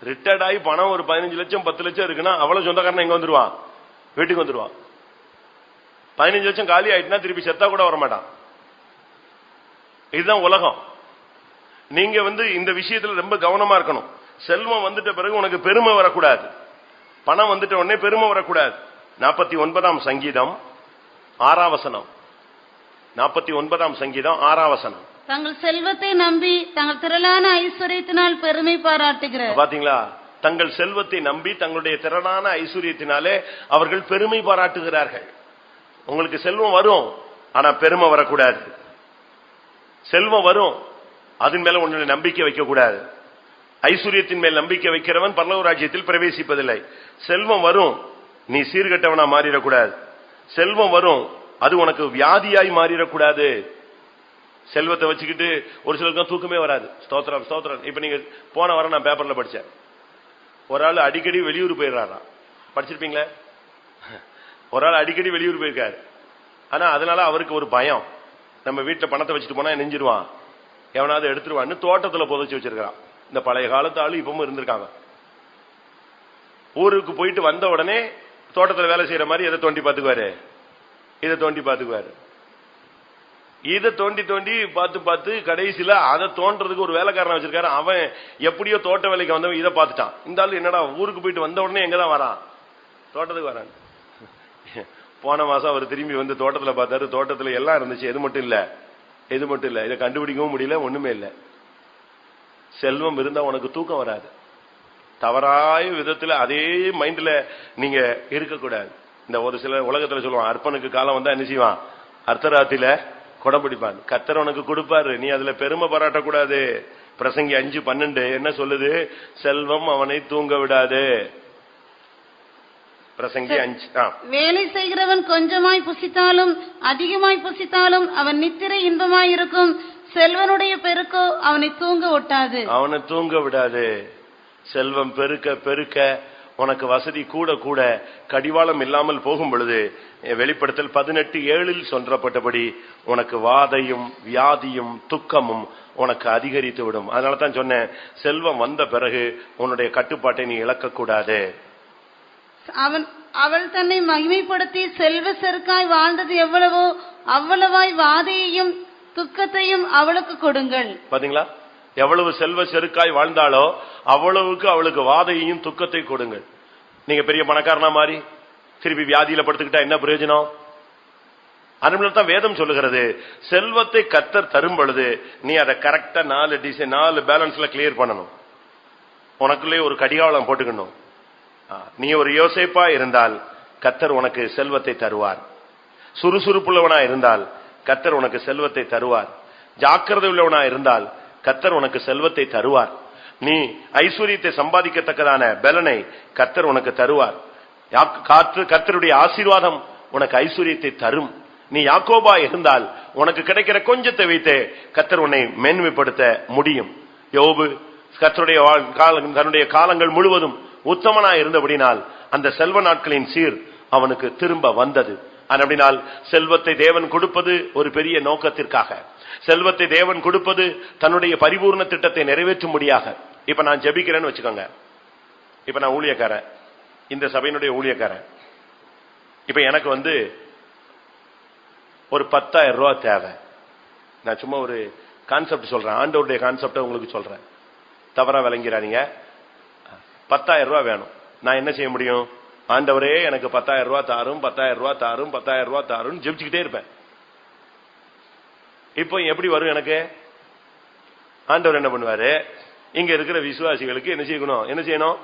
ரிட்டையர்ட் ஆகி பணம் ஒரு 15 லட்சம் 10 லட்சம் இருக்குன்னா அவ்வளவு சொந்தக்காரன் எங்க வந்துருவான்? வீட்டுக்கு வந்துருவான். 15 லட்சம் காலி ஆயிட்டுனா திருப்பி செத்தா கூட வரமாட்டான். இதுதான் உலகம். நீங்க இந்த விஷயத்துல ரொம்ப கவனமா இருக்கணும். செல்வம் வந்துட்ட பிறகு உனக்கு பெருமை வரக்கூடாது. பணம் வந்துட்ட உடனே பெருமை வரக்கூடாது. 49ஆம் சங்கீதம் 6ஆம் வசனம். 49ஆம் சங்கீதம் 6ஆம் வசனம். தங்கள் செல்வத்தை நம்பி தங்கள் திரளான ஐஸ்வர்யத்தினால் பெருமை பாராட்டுகிறார். பாத்தீங்களா? தங்கள் செல்வத்தை நம்பி தங்களுடைய திரளான ஐஸ்வர்யத்தினாலே அவர்கள் பெருமை பாராட்டுகிறார்கள். உங்களுக்கு செல்வம் வரும், ஆனா பெருமை வரக்கூடாது. செல்வம் வரும், அதன் மேல உன்னுடைய நம்பிக்கை வைக்க கூடாது. ஐஸ்வர்யத்தின் மேல் நம்பிக்கை வைக்கிறவன் பரலோக ராஜ்யத்தில் பிரவேசிப்பதில்லை. செல்வம் வரும், நீ சீர்கெட்டவனா மாறிடக்கூடாது. செல்வம் வரும், அது உனக்கு வியாதியாய் மாறிடக்கூடாது. செல்வத்தை வச்சுக்கிட்டு ஒரு சிலருக்கு தூக்கமே வராது. ஸ்தோத்திரம் ஸ்தோத்திரம். இப்ப நீங்க போன வாரம் நான் பேப்பர்ல படிச்சேன், ஒரு ஆள் அடிக்கடி வெளியூர் போயிடுறாரா. படிச்சிருப்பீங்களே? ஒரு ஆள் அடிக்கடி வெளியூர் போயிருக்காரு. ஆனா அதனால அவருக்கு ஒரு பயம், நம்ம வீட்டுல பணத்தை வச்சுட்டு போனா நெஞ்சிருவான், எவனாவது எடுத்துருவான்னு தோட்டத்துல புதைச்சு வச்சிருக்கான். இந்த பழைய காலத்து ஆளு இப்பவும் இருந்திருக்காங்க. ஊருக்கு போயிட்டு வந்த உடனே தோட்டத்துல வேலை செய்யற மாதிரி எதை தோண்டி பாத்துக்குவாரு, இதை தோண்டி பாத்துக்குவாரு. இதை தோண்டி தோண்டி பார்த்து கடைசியில அதை தோன்றதுக்கு ஒரு வேலைக்காரன் வச்சிருக்காரு. அவன் எப்படியோ தோட்ட வேலைக்கு வந்தவன் இதை பார்த்துட்டான். இந்த ஆளு என்னடா ஊருக்கு போயிட்டு வந்த உடனே எங்கதான் வரான், தோட்டத்துக்கு வரான். போன மாசம் அவர் திரும்பி தோட்டத்துல பார்த்தாரு. தோட்டத்துல எல்லாம் இருந்துச்சு, எது மட்டும் இல்ல. இதை கண்டுபிடிக்கவும் முடியல, ஒண்ணுமே இல்ல. செல்வம் இருந்தா உனக்கு தூக்கம் வராது. தவறாய விதத்துல அதே மைண்ட்ல நீங்க இருக்கக்கூடாது. இந்த ஒரு சில உலகத்துல சொல்லுவான், அர்ப்பனுக்கு காலம் வந்தா என்ன செய்வான், அர்த்தராத்தில கொடை பிடிப்பான். கர்த்தர் உனக்கு கொடுப்பாரு, நீ அதுல பெருமை பாராட்டக்கூடாது. பிரசங்கி 5:12 என்ன சொல்லுது? செல்வம் அவனை தூங்க விடாது. பிரசங்கி 5. வேலை செய்கிறவன் கொஞ்சமாய் புசித்தாலும் அதிகமாய் புசித்தாலும் அவன் நித்திரை இன்பமாய் இருக்கும். செல்வனுடைய பெருக்கோ அவனை தூங்க விட்டாது. அவனை தூங்க விடாது. செல்வம் பெருக்க பெருக்க உனக்கு வசதி கூட கூட கடிவாளம் இல்லாமல் போகும் பொழுது, வெளிப்படுத்தல் 18:7 சொல்லப்பட்டபடி உனக்கு வாதையும் வியாதியும் துக்கமும் உனக்கு அதிகரித்து விடும். அதனால தான் சொன்னேன், செல்வம் வந்த பிறகு உன்னுடைய கட்டுப்பாட்டை நீ இழக்கக்கூடாது. அவள் தன்னை மகிமைப்படுத்தி செல்வ செருக்காய் வாழ்ந்தது எவ்வளவோ அவ்வளவாய் வாதையையும் துக்கத்தையும் அவளுக்கு கொடுங்கள். பாத்தீங்களா? எவ்வளவு செல்வ செருக்காய் வாழ்ந்தாலோ அவ்வளவுக்கு அவளுக்கு வாதையையும் துக்கத்தை கொடுங்கள். நீங்க பெரிய பணக்காரனா மாறி திருப்பி வியாதியில படுத்துக்கிட்டா என்ன பிரயோஜனம்? அதனால்தான் வேதம் சொல்லுகிறது, செல்வத்தை கர்த்தர் தரும் பொழுது நீ அதை கரெக்டா 4 பேலன்ஸ்ல கிளியர் பண்ணணும். உனக்குள்ளே ஒரு கடிகாலம் போட்டுக்கணும். நீ ஒரு யோசேப்பா இருந்தால் கர்த்தர் உனக்கு செல்வத்தை தருவார். சுறுசுறுப்புள்ளவனா இருந்தால் கர்த்தர் உனக்கு செல்வத்தை தருவார். ஜாக்கிரதை உள்ளவனா இருந்தால் கர்த்தர் உனக்கு செல்வத்தை தருவார். நீ ஐஸ்வர்யத்தை சம்பாதிக்கத்தக்கதான பலனை கர்த்தர் உனக்கு தருவார். கர்த்தருடைய ஆசீர்வாதம் உனக்கு ஐஸ்வர்யத்தை தரும். நீ யாக்கோபா இருந்தால் உனக்கு கிடைக்கிற கொஞ்சத்தை வைத்து கர்த்தர் உன்னை மேன்மைப்படுத்த முடியும். யோபு கர்த்தருடைய தன்னுடைய காலங்கள் முழுவதும் உத்தமனா இருந்தபடினால் அந்த செல்வ நாட்களின் சீர் அவனுக்கு திரும்ப வந்தது. அப்படினால் செல்வத்தை தேவன் கொடுப்பது ஒரு பெரிய நோக்கத்திற்காக. செல்வத்தை தேவன் கொடுப்பது தன்னுடைய பரிபூர்ண திட்டத்தை நிறைவேற்றும்படியாக. இப்ப நான் ஜெபிக்கிறேன்னு வச்சுக்கோங்க. இப்ப நான் ஊழியக்காரன், இந்த சபையினுடைய ஊழியக்காரன். இப்ப எனக்கு ஒரு 10,000 ரூபாய் தேவை. நான் சும்மா ஒரு கான்செப்ட் சொல்றேன், ஆண்டவருடைய கான்செப்ட உங்களுக்கு சொல்றேன், தவறா விளங்கிறாதீங்க. 10,000 ரூபாய் வேணும். நான் என்ன செய்ய முடியும்? ஆண்டவரே எனக்கு 10,000 ரூபாய் தாரும், 10,000 ரூபாய் தாரும், 10,000 ரூபாய் தாரும் ஜெபிச்சுக்கிட்டே இருப்பேன். இப்போ எப்படி வரும் எனக்கு? ஆண்டவர் என்ன பண்ணுவாரு? இங்க இருக்கிற விசுவாசிகளுக்கு என்ன செய்யணும்?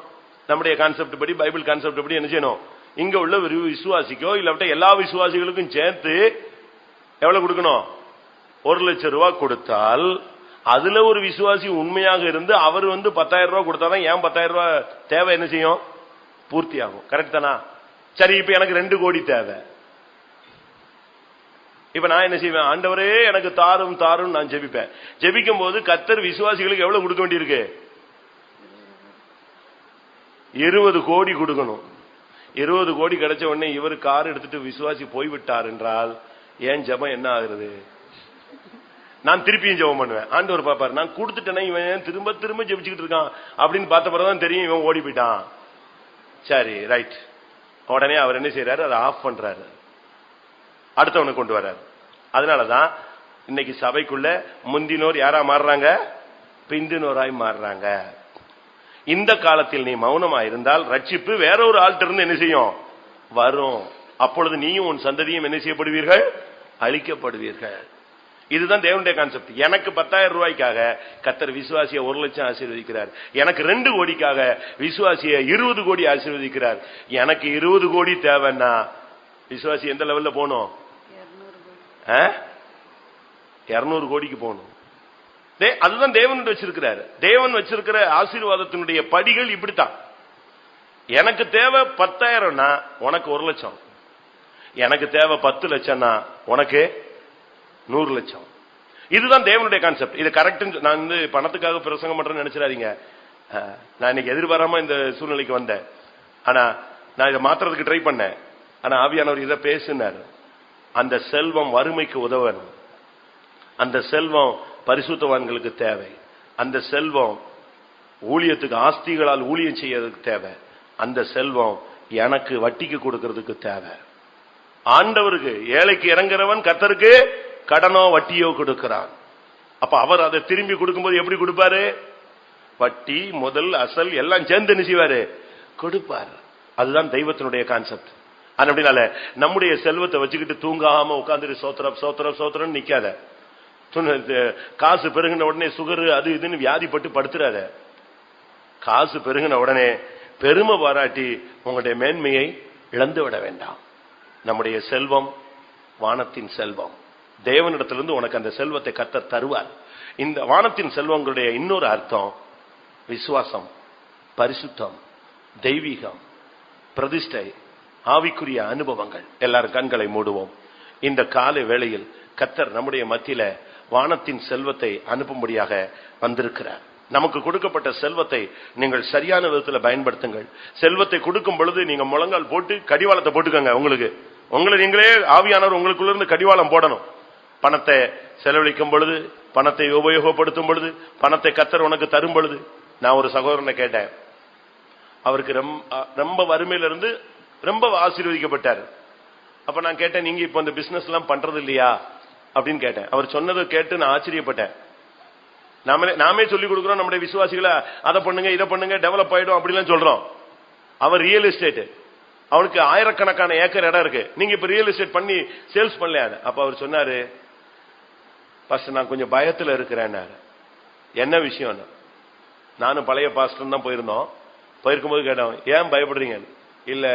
நம்முடைய கான்செப்ட் படி, பைபிள் கான்செப்ட் படி என்ன செய்யணும்? இங்க உள்ள விசுவாசிக்கோ இல்லாவிட்ட எல்லா விசுவாசிகளுக்கும் சேர்த்து எவ்வளவு கொடுக்கணும்? 1 லட்சம் ரூபாய் கொடுத்தால் அதுல ஒரு விசுவாசி உண்மையாக இருந்து அவர் 10,000 ரூபாய் கொடுத்தாதான் ஏன் 10,000 ரூபாய் தேவை என்ன செய்யும்? பூர்த்தி ஆகும். கரெக்ட் தானா? சரி, இப்ப எனக்கு 2 கோடி தேவை. இப்ப நான் என்ன செய்வேன்? ஆண்டவரே எனக்கு தாரும் தாரும் நான் ஜெபிப்பேன். ஜெபிக்கும் போது கர்த்தர் விசுவாசிகளுக்கு எவ்வளவு கொடுக்க வேண்டியிருக்கு? 20 கோடி கொடுக்கணும். 20 கோடி கிடைச்ச உடனே இவர் கார் எடுத்துட்டு விசுவாசி போய்விட்டார் என்றால் ஏன் ஜெபம் என்ன ஆகுறது? நான் திருப்பியும் ஜெபம் பண்ணுவேன். ஆண்டவர் பாப்பாரு, நான் கொடுத்துட்டேன்னா இவன் திரும்ப திரும்ப ஜெபிச்சுக்கிட்டு இருக்கான் அப்படின்னு பார்த்த பிறகுதான் தெரியும் இவன் ஓடி போயிட்டான். சரி ரைட். உடனே அவர் என்ன செய்யறாரு, அதை ஆஃப் பண்றாரு, அடுத்தவனை கொண்டு வர்றாரு. அதனாலதான் இன்னைக்கு சபைக்குள்ள முந்தினோர் யாரா மாறுறாங்க, பிந்தினோராய் மாறுறாங்க. இந்த காலத்தில் நீ மௌனமா இருந்தால் ரட்சிப்பு வேற ஒரு ஆள்கிட்ட இருந்து என்ன செய்யும், வரும். அப்பொழுது நீயும் உன் சந்ததியும் என்ன செய்யப்படுவீர்கள், அழிக்கப்படுவீர்கள். இதுதான் தேவனுடைய கான்செப்ட். எனக்கு 10,000 ரூபாய்க்காக கர்த்தர் விசுவாசிய 1 லட்சம் ஆசீர்வதிக்கிறார். எனக்கு 2 கோடிக்காக விசுவாசிய 20 கோடி ஆசீர்வதிக்கிறார். எனக்கு 20 கோடி தேவைன்னா விசுவாசி எந்த லெவல்ல போகணும், 200 கோடிக்கு போகணும். அதுதான் தேவன் வச்சிருக்கிறார். தேவன் வச்சிருக்கிற ஆசீர்வாதத்தினுடைய படிகள் இப்படித்தான். எனக்கு தேவை 10,000னா உனக்கு 1 லட்சம், எனக்கு தேவை 10 லட்சம்னா உனக்கு 100 லட்சம். இதுதான் தேவனுடைய கான்செப்ட். இது கரெக்ட். நான் பணத்துக்காக பிரசங்கம் பண்றேன்னு நினைச்சிடாதீங்க. நான் இன்னைக்கு எதிர்பாராம இந்த சூழ்நிலைக்கு வந்தேன். ஆனா நான் இதை மாத்துறதுக்கு ட்ரை பண்ணேன். ஆனா ஆவியானவர் இதை பேசினார். அந்த செல்வம் வறுமைக்கு உதவணும், அந்த செல்வம் பரிசுத்தவான்களுக்கு தேவை, அந்த செல்வம் ஊழியத்துக்கு ஆஸ்திகளால் ஊழியம் செய்யறதுக்கு தேவை, அந்த செல்வம் எனக்கு வட்டிக்கு கொடுக்கிறதுக்கு தேவை. ஆண்டவருக்கு ஏழைக்கு இறங்குறவன் கர்த்தருக்கு கடனோ வட்டியோ கொடுக்கிறான். அப்ப அவர் அதை திரும்பி கொடுக்கும்போது எப்படி கொடுப்பாரு, வட்டி முதல் அசல் எல்லாம் சேர்ந்து என்ன செய்வாரு, கொடுப்பாரு. அதுதான் தெய்வத்தினுடைய கான்செப்ட். அப்படினால நம்முடைய செல்வத்தை வச்சுக்கிட்டு தூங்காம உட்கார்ந்து சோத்திரம் சோத்திரம் சோத்திரம் நிக்காத. காசு பெருகின உடனே சுகர் அது இதுன்னு வியாதிப்பட்டு படுத்துறாத. காசு பெருகின உடனே பெருமை பாராட்டி உங்களுடைய மேன்மையை இழந்து விட வேண்டாம். நம்முடைய செல்வம் வானத்தின் செல்வம். தேவனிடத்திலிருந்து உனக்கு அந்த செல்வத்தை கர்த்தர் தருவார். இந்த வானத்தின் செல்வங்களுடைய இன்னொரு அர்த்தம் விசுவாசம், பரிசுத்தம், தெய்வீகம், பிரதிஷ்டை, ஆவிக்குரிய அனுபவங்கள். எல்லாரும் கண்களை மூடுவோம். இந்த காலை வேளையில் கர்த்தர் நம்முடைய மத்தியில வானத்தின் செல்வத்தை அனுப்பும்படியாக வந்திருக்கிறார். நமக்கு கொடுக்கப்பட்ட செல்வத்தை நீங்கள் சரியான விதத்தில் பயன்படுத்துங்கள். செல்வத்தை கொடுக்கும் பொழுது நீங்க முழங்கால் போட்டு கடிவாளத்தை போட்டுக்கோங்க. உங்களை நீங்களே ஆவியானவர் உங்களுக்குள்ள இருந்து கடிவாளம் போடணும். பணத்தை செலவழிக்கும் பொழுது, பணத்தை உபயோகப்படுத்தும் பொழுது, பணத்தை கர்த்தர் உனக்கு தரும் பொழுது. நான் ஒரு சகோதரனை கேட்டேன். அவருக்கு ரொம்ப வறுமையிலிருந்து ரொம்ப ஆசீர்வதிக்கப்பட்டார். அப்ப நான் கேட்டேன், நீங்க இப்ப இந்த பிசினஸ் எல்லாம் பண்றது இல்லையா அப்படின்னு கேட்டேன். அவர் சொன்னதை கேட்டு நான் ஆச்சரியப்பட்டேன். நாமே சொல்லிக் கொடுக்கிறோம் நம்முடைய விசுவாசிகளை, அதை பண்ணுங்க இதை பண்ணுங்க டெவலப் ஆயிடும் அப்படிலாம் சொல்றோம். அவர் ரியல் எஸ்டேட், அவனுக்கு ஆயிரக்கணக்கான ஏக்கர் இடம் இருக்கு. நீங்க இப்ப ரியல் எஸ்டேட் பண்ணி சேல்ஸ் பண்ணலையா? அப்ப அவர் சொன்னாரு, பாஸ்டர் நான் கொஞ்சம் பயத்துல இருக்கிறேன். என்ன விஷயம்? நானும் பழைய பாஸ்டர் தான் போயிருந்தோம். போயிருக்கும்போது கேட்டோம், ஏன் பயப்படுறீங்க? இல்ல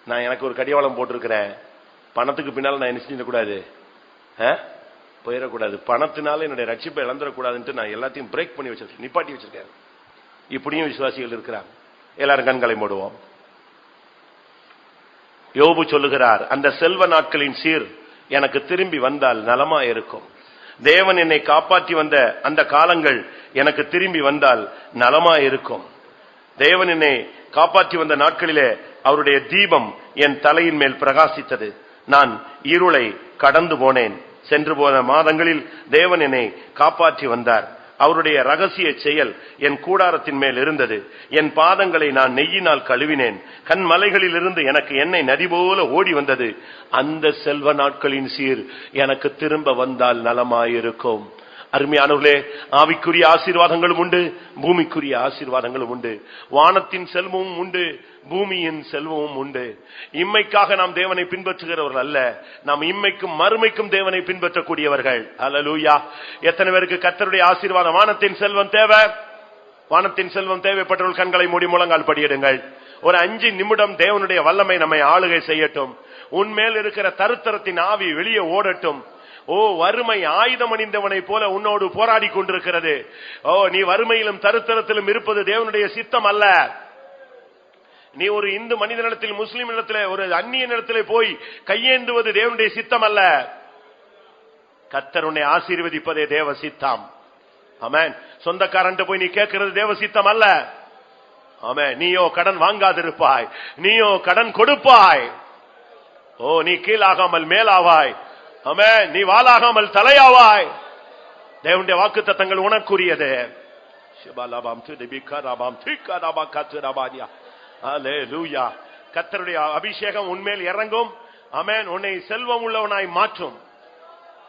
நான் எனக்கு ஒரு கடிவாளம் போட்டிருக்கிறேன், பணத்துக்கு பின்னால நான் என்ன செஞ்சிடக்கூடாது, போயிடக்கூடாது, பணத்தினால என்னுடைய ரட்சிப்பை இழந்துடக்கூடாதுன்ட்டு நான் எல்லாத்தையும் பிரேக் பண்ணி வச்சிருக்கேன், நிப்பாட்டி வச்சிருக்கேன். இப்படியும் விசுவாசிகள் இருக்கிறாங்க. எல்லாரும் கண்களை மூடுவோம். யோபு சொல்லுகிறார், அந்த செல்வ நாட்களின் சீர் எனக்கு திரும்பி வந்தால் நலமா இருக்கும். தேவன் என்னை காப்பாற்றி வந்த அந்த காலங்கள் எனக்கு திரும்பி வந்தால் நலமா இருக்கும். தேவன் என்னை காப்பாற்றி வந்த நாட்களிலே அவருடைய தீபம் என் தலையின் மேல் பிரகாசித்தது. நான் இருளை கடந்து போனேன். சென்று போன மாதங்களில் தேவன் என்னை காப்பாற்றி வந்தார். அவருடைய ரகசிய செயல் என் கூடாரத்தின் மேல் இருந்தது. என் பாதங்களை நான் நெய்யினால் கழுவினேன். கண் மலைகளில் இருந்து எனக்கு எண்ணெய் நதி போல ஓடி வந்தது. அந்த செல்வ நாட்களின் சீர் எனக்கு திரும்ப வந்தால் நலமாயிருக்கும். அருமையானவர்களே, ஆவிக்குரிய ஆசீர்வாதங்களும் உண்டு, பூமிக்குரிய ஆசீர்வாதங்களும் உண்டு. வானத்தின் செல்வமும் உண்டு, பூமியின் செல்வமும் உண்டு. இம்மைக்காக நாம் தேவனை பின்பற்றுகிறவர்கள் அல்ல, நாம் இம்மைக்கும் மறுமைக்கும் தேவனை பின்பற்றக்கூடியவர்கள். அல்லேலூயா. எத்தனை பேருக்கு கர்த்தருடைய ஆசீர்வாதம், வானத்தின் செல்வம் தேவை? வானத்தின் செல்வம் தேவைப்பட்டவர்கள் கண்களை மூடி முழங்கால் படியிடுங்கள். ஒரு 5 நிமிடம் தேவனுடைய வல்லமை நம்மை ஆளுகை செய்யட்டும். உன்மேல் இருக்கிற தருத்தரத்தின் ஆவி வெளியே ஓடட்டும். ஓ, வறுமை ஆயுதம் அணிந்தவனை போல உன்னோடு போராடி கொண்டிருக்கிறது. ஓ, நீ வறுமையிலும் தருத்தரத்திலும் இருப்பது தேவனுடைய சித்தம் அல்ல. நீ ஒரு இந்து மனிதனிடத்தில், முஸ்லிம் இடத்திலே, ஒரு அந்நிய இடத்திலே போய் கையேந்துவது தேவனுடைய சித்தம் அல்ல. கர்த்தர் உன்னை ஆசீர்வதிப்பதே தேவ சித்தம். ஆமென். சொந்தக்காரன்ட்ட போய் நீ கேட்கிறது தேவ சித்தம் அல்ல. ஆமென். நீயோ கடன் வாங்காதிருப்பாய், நீயோ கடன் கொடுப்பாய். ஓ, நீ கீழாகாமல் மேலாவாய். ஆமென். நீ வாளாகாமல் தலையாவாய். தேவனுடைய வாக்குத்தத்தங்கள் உனக்குரியது. ஹல்லேலூயா. கர்த்தருடைய அபிஷேகம் உன்மேல் இறங்கும். ஆமென். உன்னை செல்வம் உள்ளவனாய் மாற்றும்.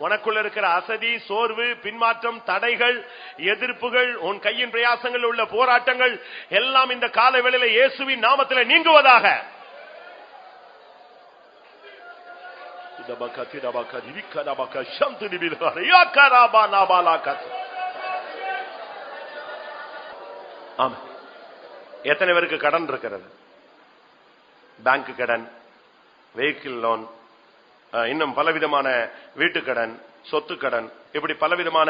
உனக்குள்ள இருக்கிற அசதி, சோர்வு, பின்மாற்றம், தடைகள், எதிர்ப்புகள், உன் கையின் பிரயாசங்கள் உள்ள போராட்டங்கள் எல்லாம் இந்த கால வேளையில இயேசுவின் நாமத்தில் நீங்குவதாக. எத்தனை பேருக்கு கடன் இருக்கிறது? பேங்க் கடன், வெஹிக்கிள் லோன், இன்னும் பலவிதமான வீட்டு கடன், சொத்து கடன், இப்படி பலவிதமான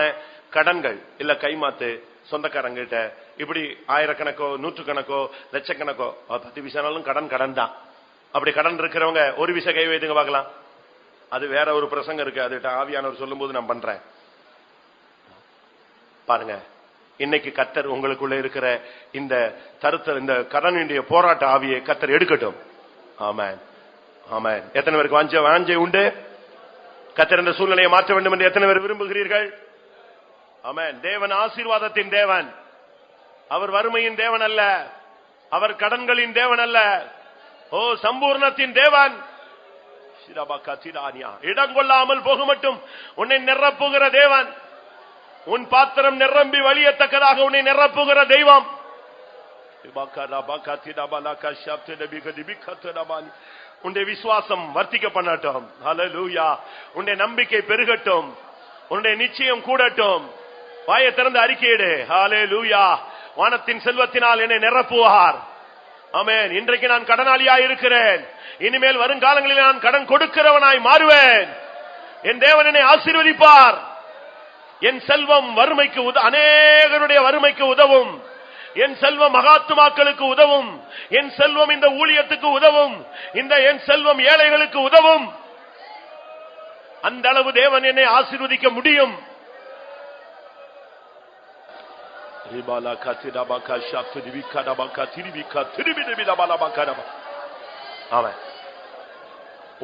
கடன்கள். இல்ல கைமாத்து, சொந்தக்காரங்கிட்ட, இப்படி ஆயிரக்கணக்கோ நூற்றுக்கணக்கோ லட்சக்கணக்கோ 10 விசாலும் கடன் தான். அப்படி கடன் இருக்கிறவங்க ஒரு விசை கை வைத்துங்க பார்க்கலாம். அது வேற ஒரு பிரசங்கம் இருக்கு, அது ஆவியானவர் சொல்லும் போது நான் பண்றேன். பாருங்க, இன்னைக்கு கர்த்தர் உங்களுக்குள்ள இருக்கிற இந்த இந்த கடனுடைய போராட்ட ஆவியை கர்த்தர் எடுக்கட்டும். ஆமென், ஆமென். எத்தனை பேருக்கு வாஞ்சை உண்டு? கர்த்தர் இந்த சூழ்நிலையை மாற்ற வேண்டும் என்று எத்தனை பேர் விரும்புகிறீர்கள்? ஆமென். தேவன் ஆசீர்வாதத்தின் தேவன். அவர் வறுமையின் தேவன் அல்ல, அவர் கடன்களின் தேவன் அல்ல. ஓ, சம்பூர்ணத்தின் தேவன். இடம் கொள்ளாமல் போக மட்டும் உன்னை நிரப்புகிற தேவன். உன் பாத்திரம் நிரம்பி வழியத்தக்கதாக உன்னை நிரப்புகிற தெய்வம். உன்னுடைய விசுவாசம் வர்த்திக்க பண்ணட்டும். ஹல்லேலூயா. உன்னுடைய நம்பிக்கை பெருகட்டும். உன்னுடைய நிச்சயம் கூடட்டும். வாயை திறந்து அறிக்கையிடு. ஹல்லேலூயா. வானத்தின் செல்வத்தினால் என்னை நிரப்புவார். ஆமென். இன்றைக்கு நான் கடனாளியாய் இருக்கிறேன், இனிமேல் வருங்காலங்களில் நான் கடன் கொடுக்கிறவனாய் மாறுவேன். என் தேவன் என்னை ஆசீர்வதிப்பார். என் செல்வம் வறுமைக்கு அநேகருடைய வறுமைக்கு உதவும். என் செல்வம் மகாத்மாக்களுக்கு உதவும். என் செல்வம் இந்த ஊழியத்துக்கு உதவும். என் செல்வம் ஏழைகளுக்கு உதவும். அந்த அளவு தேவன் என்னை ஆசீர்வதிக்க முடியும்.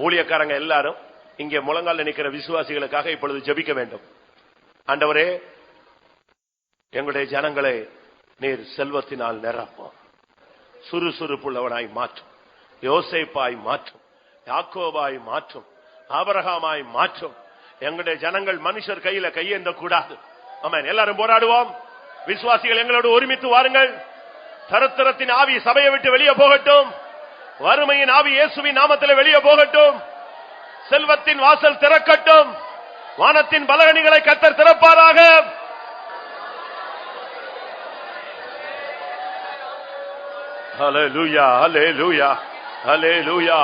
ஊழியக்காரங்க எல்லாரும் இங்கே முழங்கால் நிற்கிற விசுவாசிகளுக்காக இப்பொழுது ஜெபிக்க வேண்டும். ஆண்டவரே, எங்களுடைய ஜனங்களை நீர் செல்வத்தினால் நிரப்பும். சுறுசுறுப்புள்ளவனாய் மாற்றும். யோசேப்பாய் மாற்றும். யாக்கோபாய் மாற்றும். ஆபிரகாமாய் மாற்றும். எங்களுடைய ஜனங்கள் மனுஷர் கையில கையேந்த கூடாது. ஆமென். எல்லாரும் போராடுவோம். விசுவாசிகள் எங்களோடு ஒருமித்து வாருங்கள். தரித்திரத்தின் ஆவி சபையை விட்டு வெளியே போகட்டும். வறுமையின் ஆவி இயேசுவின் நாமத்தில் வெளியே போகட்டும். செல்வத்தின் வாசல் திறக்கட்டும். வானத்தின் பலகணிகளை கர்த்தர் திறப்பாராக. ஹல்லேலூயா, ஹல்லேலூயா, ஹல்லேலூயா.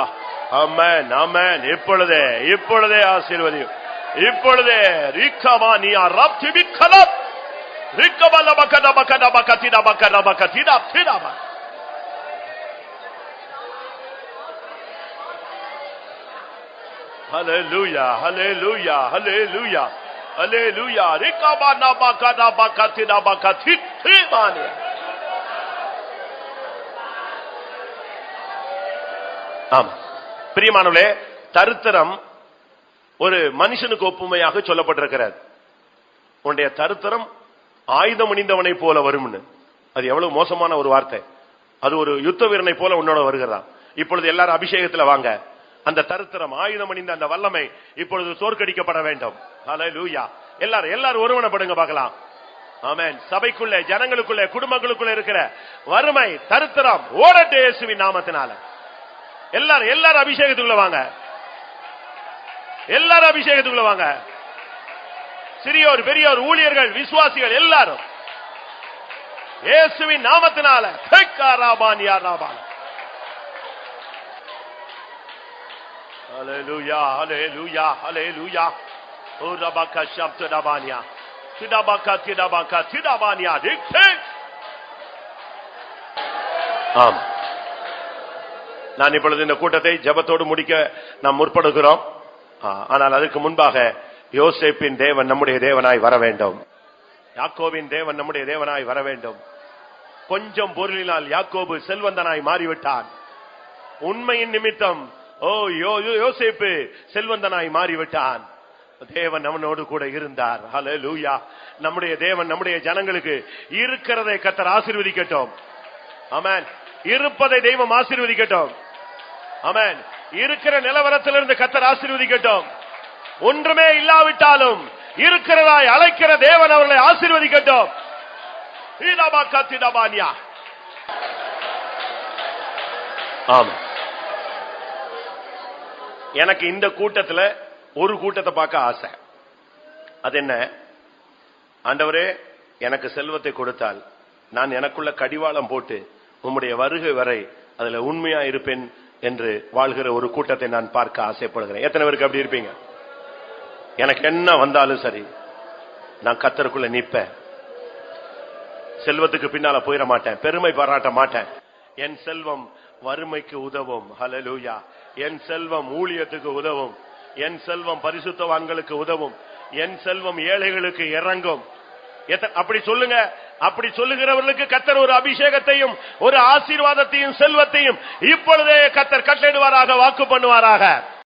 ஆமென், ஆமென். இப்பொழுதே ஆசீர்வதியும். இப்பொழுதே ரிக்கமானியா ரப்திபிக்கலப் ரிக்கபல பக்கத பக்கத பக்கதிட பக்கத பக்கதிட திடப. ஹல்லேலூயா, ஹல்லேலூயா, ஹல்லேலூயா, ஹல்லேலூயா. ரிக்கபன பக்கத பக்கதிட பக்கதிட திமானியா. ஆமா பிரியமானவர்களே, தரித்திரம் ஒரு மனுஷனுக்கு ஒப்புமையாக சொல்லப்பட்டிருக்கிறது. உன்னுடைய தரித்திரம் ஆயுதம் அணிந்தவனை போல வரும்னு. அது எவ்வளவு மோசமான ஒரு வார்த்தை. அது ஒரு யுத்த வீரனை போல உன்னோட வருகிறான். இப்பொழுது எல்லாரும் அபிஷேகத்தில் வாங்க. அந்த தரித்திரம் ஆயுதம் அணிந்த அந்த வல்லமை இப்பொழுது தோற்கடிக்கப்பட வேண்டும். ஹல்லேலூயா. எல்லாரும் ஒருவனப்படுங்க பார்க்கலாம். ஆமென். சபைக்குள்ளே, ஜனங்களுக்குள்ளே, குடும்பங்களுக்குள்ளே இருக்கிற வறுமை, தரித்திரம் ஓடட்டும் இயேசுவின் நாமத்தினால. எல்லாரும் அபிஷேகத்துக்குள்ள வாங்க. எல்லாரும் அபிஷேகத்துக்குள்ள வாங்க. சிறியோர், பெரியோர், ஊழியர்கள், விசுவாசிகள் எல்லாரும் இயேசுவின் நாமத்தினால. ஹல்லேலூயா, ஹல்லேலூயா, ஹல்லேலூயா. ஓ ரபக ஷப்தடபானியா திடபக திடபக திடபானியா திக்தே. ஆம். நான் இப்பொழுது இந்த கூட்டத்தை ஜெபத்தோடு முடிக்க நாம் முற்படுகிறோம். ஆனால் அதுக்கு முன்பாக யோசேப்பின் தேவன் நம்முடைய தேவனாய் வர வேண்டும். யாக்கோபின் தேவன் நம்முடைய தேவனாய் வர வேண்டும். கொஞ்சம் பொருளினால் யாக்கோபு செல்வந்தனாய் மாறிவிட்டான். உண்மையின் நிமித்தம் யோசேப்பு செல்வந்தனாய் மாறிவிட்டான். தேவன் நம்மனோடு கூட இருந்தார். ஹல்லேலூயா. நம்முடைய தேவன் நம்முடைய ஜனங்களுக்கு இருக்கிறதை கர்த்தர் ஆசீர்வதிக்கட்டும். ஆமென். இருப்பதை தெய்வம் ஆசீர்வதிக்கட்டும். ஆமென். இருக்கிற நிலவரத்திலிருந்து கர்த்தர் ஆசீர்வதிக்கட்டும். ஒன்றுமே இல்லாவிட்டாலும் இருக்கிறதாய் அழைக்கிற தேவன் அவர்களை ஆசீர்வதிக்கட்டும். ஆமென். எனக்கு இந்த கூட்டத்துல ஒரு கூட்டத்தை பார்க்க ஆசை. அது என்ன? ஆண்டவரே, எனக்கு செல்வத்தை கொடுத்தால் நான் எனக்குள்ள கடிவாளம் போட்டு உம்முடைய வருகை வரை அதுல உண்மையா இருப்பேன் என்று வாழ்கிற ஒரு கூட்டத்தை நான் பார்க்க ஆசைப்படுகிறேன். எத்தனை பேருக்கு அப்படி இருப்பீங்க? எனக்கு என்ன வந்தாலும் சரி, நான் கர்த்தருக்குள்ள நிற்பேன். செல்வத்துக்கு பின்னால போயிட மாட்டேன், பெருமை பாராட்ட மாட்டேன். என் செல்வம் வறுமைக்கு உதவும். ஹல்லேலூயா. என் செல்வம் ஊழியத்துக்கு உதவும். என் செல்வம் பரிசுத்தவான்களுக்கு உதவும். என் செல்வம் ஏழைகளுக்கு இறங்கும். அப்படி சொல்லுங்க. அப்படி சொல்லுகிறவர்களுக்கு கர்த்தர் ஒரு அபிஷேகத்தையும் ஒரு ஆசீர்வாதத்தையும் செல்வத்தையும் இப்பொழுதே கர்த்தர் கட்டளையிடுவாராக, வாக்கு பண்ணுவாராக.